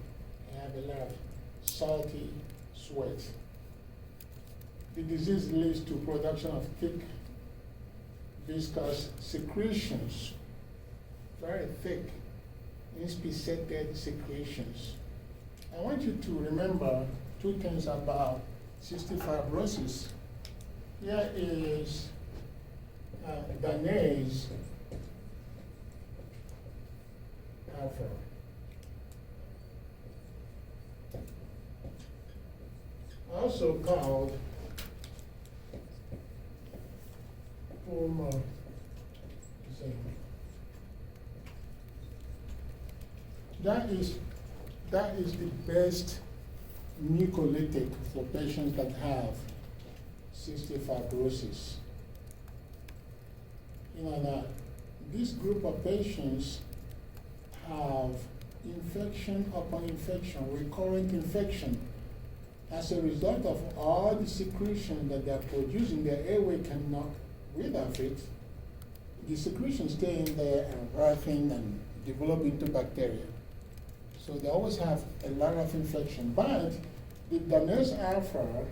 You have a lot of salty sweat. The disease leads to production of thick, viscous secretions, very thick, inspissated secretions. I want you to remember two things about cystic fibrosis. Here is Danese alpha. Also called that is the best mucolytic for patients that have cystic fibrosis. You know that this group of patients have infection upon infection, recurrent infection. As a result of all the secretion that they're producing, their airway cannot rid of it. The secretions stay in there and ripen and develop into bacteria. So they always have a lot of infection. But the Danese alpha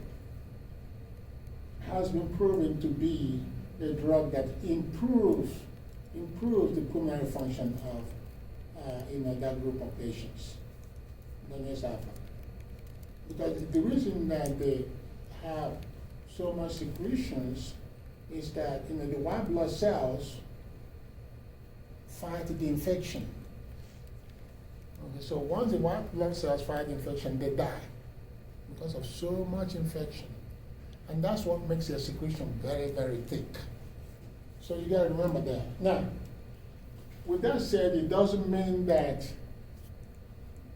has been proven to be a drug that improves the pulmonary function of that group of patients, Danese alpha. Because the reason that they have so much secretions is that the white blood cells fight the infection. Okay, so once the white blood cells fight the infection, they die because of so much infection. And that's what makes their secretion very, very thick. So you gotta remember that. Now, with that said, it doesn't mean that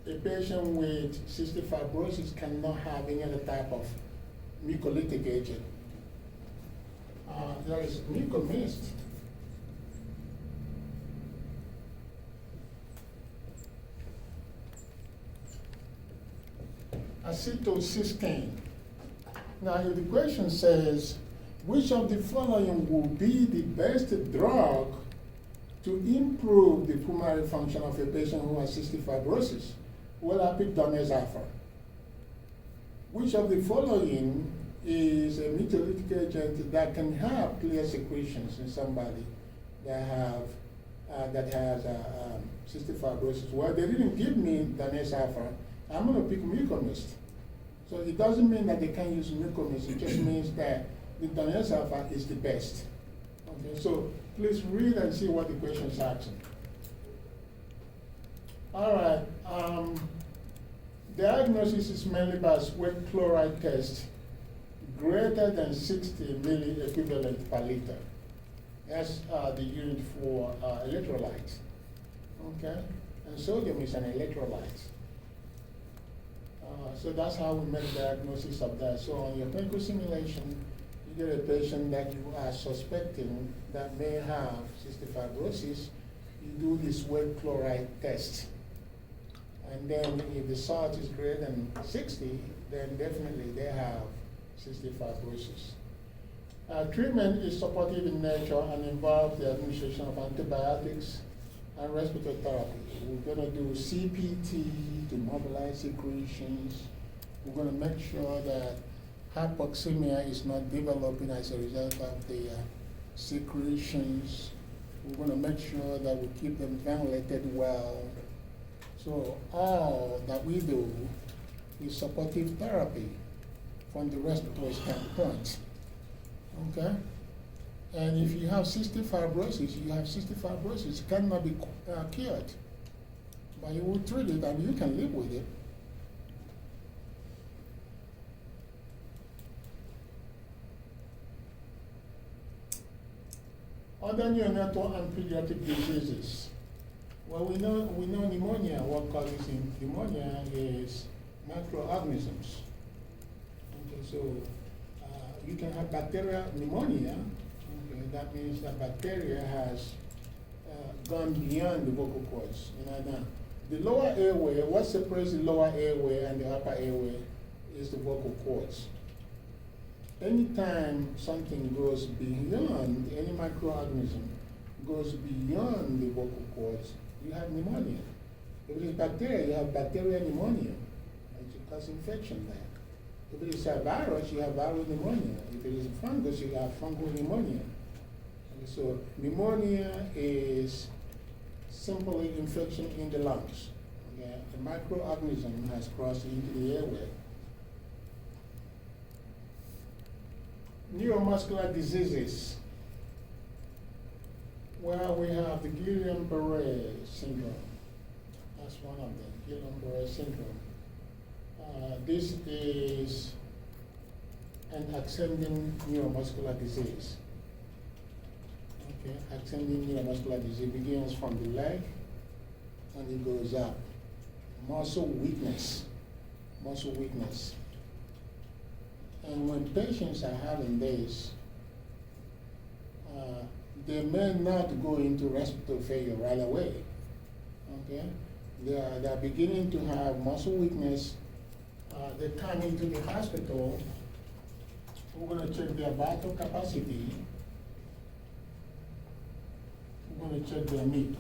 a patient with cystic fibrosis cannot have any other type of mucolytic agent. There is mucomist. Acetylcysteine. Now, if the question says, which of the following will be the best drug to improve the pulmonary function of a patient who has cystic fibrosis? Well, I picked Danese alpha. Which of the following is a mucolytic agent that can have clear secretions in somebody that has cystic fibrosis? Well, they didn't give me Danese alpha. I'm going to pick mucomist. So it doesn't mean that they can't use mucomist. It just means that the Danese alpha is the best. Okay, so please read and see what the question is asking. All right. Diagnosis is mainly by sweat chloride test greater than 60 milliequivalent per liter. That's the unit for electrolytes. okay? And sodium is an electrolyte. So that's how we make diagnosis of that. So on your clinical simulation, you get a patient that you are suspecting that may have cystic fibrosis. You do this weight chloride test. And then if the salt is greater than 60, then definitely they have cystic fibrosis. Treatment is supportive in nature and involves the administration of antibiotics and respiratory therapy. We're going to do CPT to mobilize secretions. We're going to make sure that hypoxemia is not developing as a result of the secretions. We're going to make sure that we keep them ventilated well. So all that we do is supportive therapy from the respiratory standpoint. Okay? And if you have cystic fibrosis, you have cystic fibrosis. It cannot be cured. But you will treat it and you can live with it. Other neonatal and pediatric diseases. Well, we know pneumonia. What causes pneumonia is microorganisms. Okay, so you can have bacterial pneumonia. Okay, that means that bacteria has gone beyond the vocal cords. Now, the lower airway, what separates the lower airway and the upper airway is the vocal cords. Anytime something goes beyond, any microorganism goes beyond the vocal cords, you have pneumonia. If it is bacteria, you have bacterial pneumonia. It causes infection there. If it is a virus, you have viral pneumonia. If it is a fungus, you have fungal pneumonia. And so pneumonia is simply infection in the lungs. Okay? A microorganism has crossed into the airway. Neuromuscular diseases. Well, we have the Guillain-Barré syndrome. That's one of them, Guillain-Barré syndrome. This is an ascending neuromuscular disease. Okay, ascending neuromuscular disease begins from the leg and it goes up. Muscle weakness, muscle weakness. And when patients are having this, they may not go into respiratory failure right away. Okay, they are beginning to have muscle weakness. They come into the hospital. We're going to check their vital capacity. We're going to check their MEEP.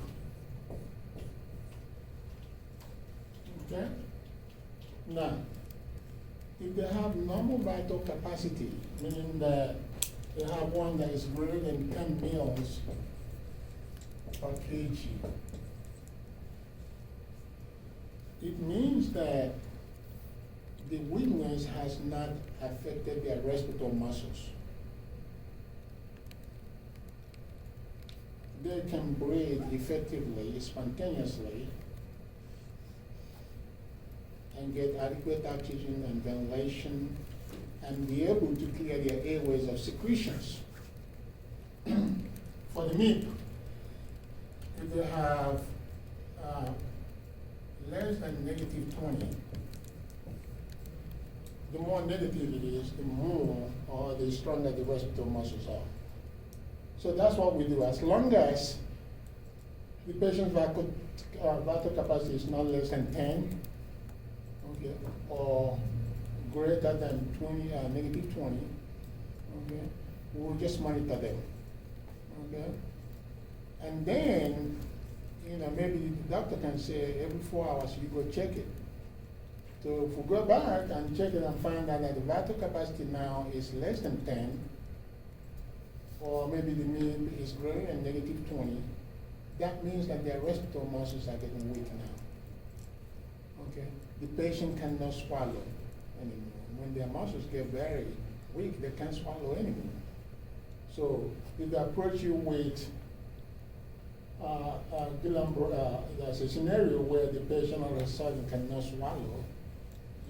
Okay? Now, if they have normal vital capacity, meaning that they have one that is greater than 10 mils per kg, it means that the weakness has not affected their respiratory muscles. They can breathe effectively, spontaneously, and get adequate oxygen and ventilation, and be able to clear their airways of secretions. For the MEEP, if they have less than -20, the more negative it is, the more or the stronger the respiratory muscles are. So that's what we do. As long as the patient's vital capacity is not less than 10, okay, or greater than 20, -20, okay, we'll just monitor them, okay? And then, maybe the doctor can say every 4 hours you go check it. So if we go back and check it and find out that the vital capacity now is less than 10, or maybe the mean is greater than -20, that means that their respiratory muscles are getting weak now. Okay? The patient cannot swallow anymore. When their muscles get very weak, they can't swallow anymore. So if they approach you with there's a scenario where the patient all of a sudden cannot swallow,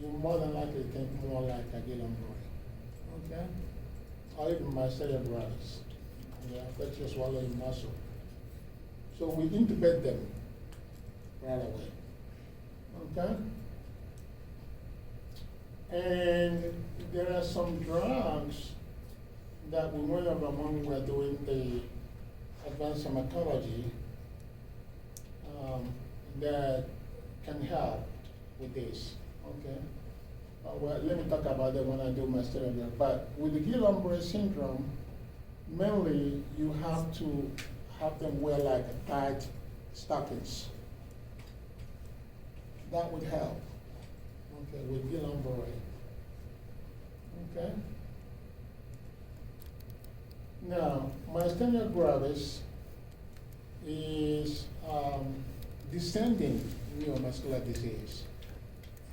you more than likely think more like a Guillain-Barré. Okay? Or even myasthenia gravis. Yeah, affects your swallowing muscle. So we intubate them. right away. Okay? And there are some drugs that we went over when we were doing the advanced hematology that can help with this. Okay? Well, let me talk about that when I do my study. But with the Guillain-Barré syndrome, mainly you have to have them wear like tight stockings. That would help. Okay, with Guillain-Barré. Okay. Now, myasthenia gravis is descending neuromuscular disease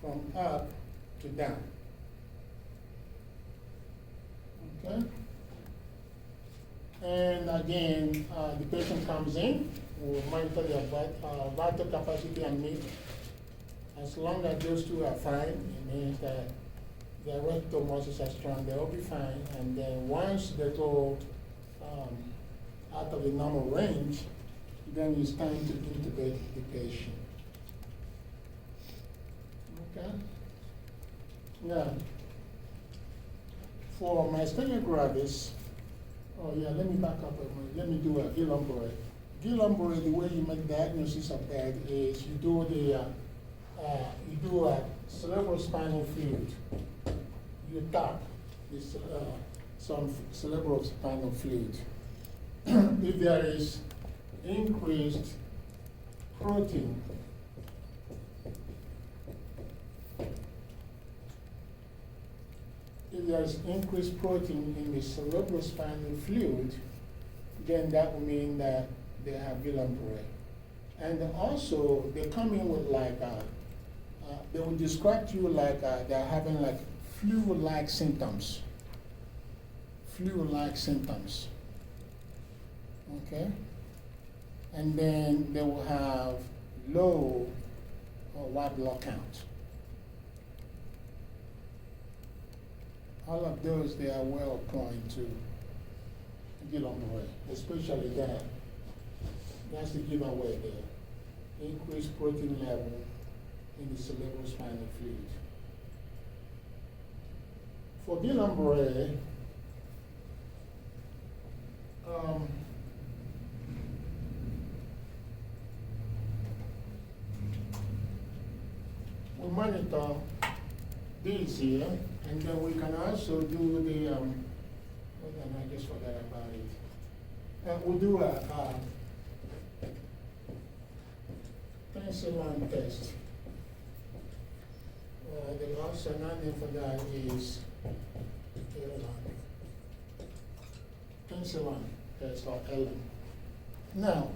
from up to down. Okay? And again, the patient comes in, we'll monitor their vital capacity and need. As long as those two are fine, it means that their rectal muscles are strong, they'll be fine. And then once they go out of the normal range, then it's time to intubate the patient. Okay? Now, for myasthenia gravis, oh yeah, let me back up a minute. Let me do a Guillain-Barré. Guillain-Barré, the way you make diagnosis of that is you do a cerebrospinal fluid. You tap this, some cerebrospinal fluid. If there is increased protein, if there is increased protein in the cerebrospinal fluid, then that will mean that they have Guillain-Barré. And also, they come in with like, they will describe to you like they're having like flu-like symptoms. Flu-like symptoms. Okay? And then they will have low or white blood count. All of those, they are well prone to Guillain-Barré, especially that. That's the giveaway there. Increased protein level in the cerebrospinal fluid. For Guillain-Barré, we monitor these here, and then we can also do the, hold on, I just forgot about it. We'll do a penicillin test. The also name for that is penicillin test or Ellen. Now,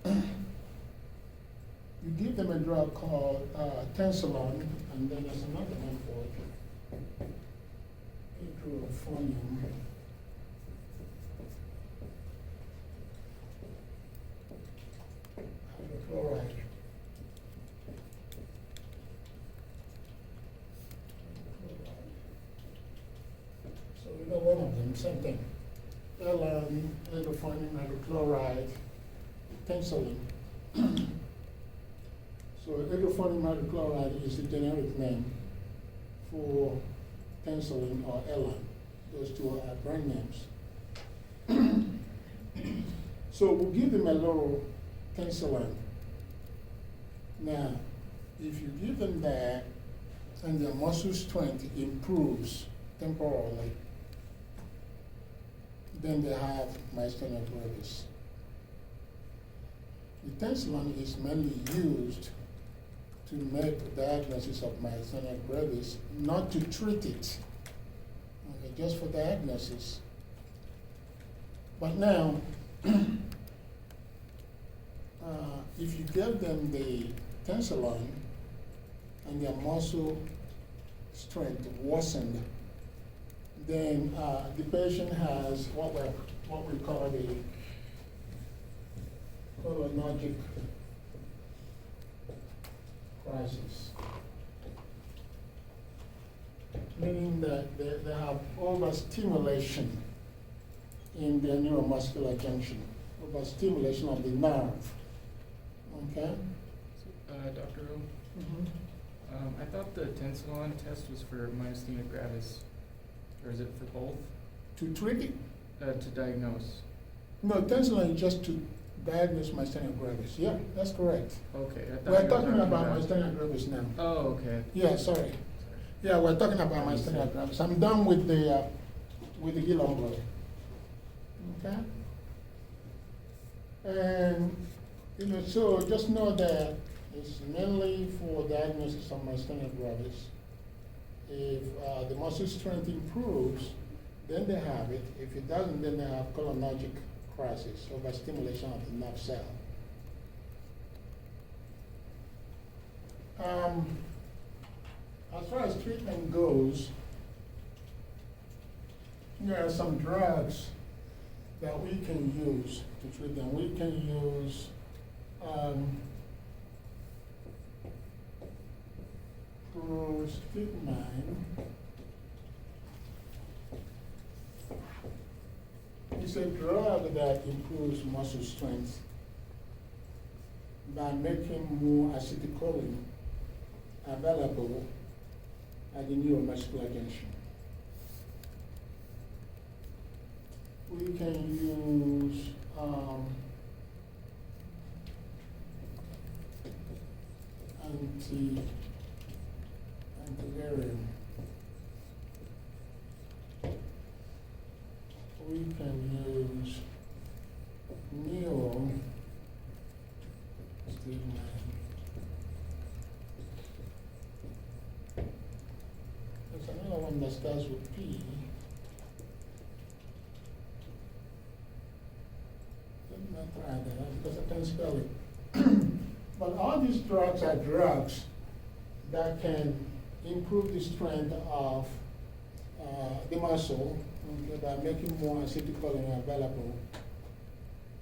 you give them a drug called tensilon, and then there's another one for it, hydrophonium. Hydrochloride. So you know one of them, same thing. Hydrophonium, hydrochloride, tensilin. So hydrophonium hydrochloride is the generic name for tensilin or Elan. Those two are brand names. So we'll give them a little tensilin. Now, if you give them that and their muscle strength improves temporarily, then they have myasthenia gravis. The tensilin is mainly used to make the diagnosis of myasthenia gravis, not to treat it, okay, just for diagnosis. But now, if you give them the tensilin and their muscle strength worsened, then the patient has what we call the cholinergic crisis, meaning that they have overstimulation in their neuromuscular junction, overstimulation of the nerve. Okay? So, Dr. O, Mhm. I thought the tensilon test was for myasthenia gravis, or is it for both? To treat it? To diagnose. No, tensilon is just to diagnose myasthenia gravis. Yeah, that's correct. Okay, I thought We're you were talking about myasthenia gravis now. Oh, okay. Yeah, sorry. Yeah, we're talking about myasthenia gravis. I'm done with the Gilon blood. Okay? And, so just know that it's mainly for diagnosis of myasthenia gravis. If the muscle strength improves, then they have it. If it doesn't, then they have cholinergic crisis, overstimulation of the nerve cell. As far as treatment goes, there are some drugs that we can use to treat them. We can use prostigmine. It's a drug that improves muscle strength by making more acetylcholine available at the neuromuscular junction. We can use antiviral. We can use neostigmine. There's another one that starts with P. Let me not try that because I can't spell it. But all these drugs are drugs that can improve the strength of the muscle, okay, by making more acetylcholine available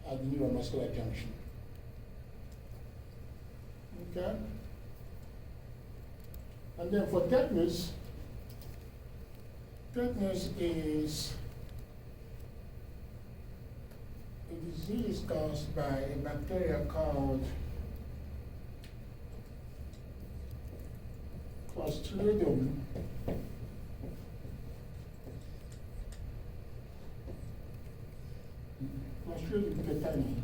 at the neuromuscular junction. Okay? And then for tetanus is a disease caused by a bacteria called Clostridium tetani.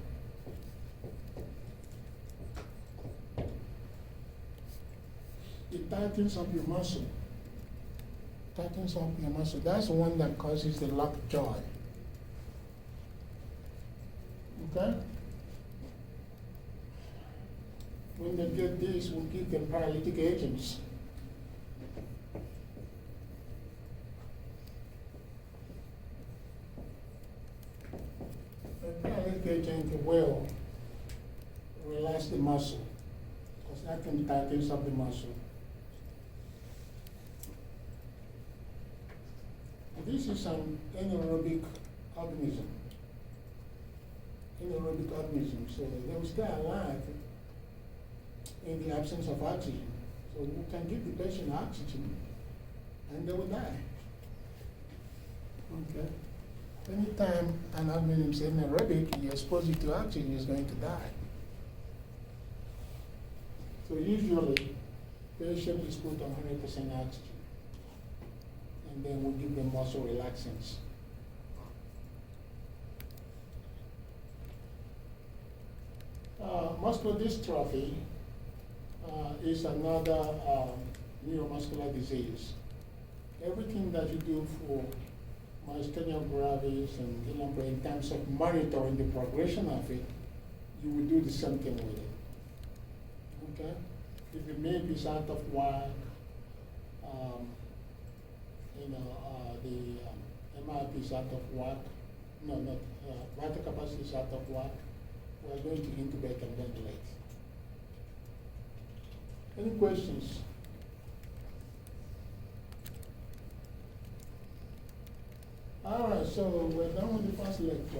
It tightens up your muscle. Tightens up your muscle. That's the one that causes the locked jaw. Okay? When they get this, we'll give them paralytic agents. A paralytic agent will relax the muscle, because that can tighten up the muscle. This is an anaerobic organism. Anaerobic organism, so they will stay alive in the absence of oxygen. So we can give the patient oxygen and they will die. Okay. Anytime an organism is anaerobic, you expose it to oxygen, it's going to die. So usually, patient is put on 100% oxygen. And then we give them muscle relaxants. Muscular dystrophy is another neuromuscular disease. Everything that you do for myasthenia gravis and Guillain-Barré in terms of monitoring the progression of it, you will do the same thing with it. Okay? If the MAP is out of whack, the MRP is out of whack, vital capacity is out of whack, we're going to intubate and ventilate. Any questions? All right, so we're done with the first lecture.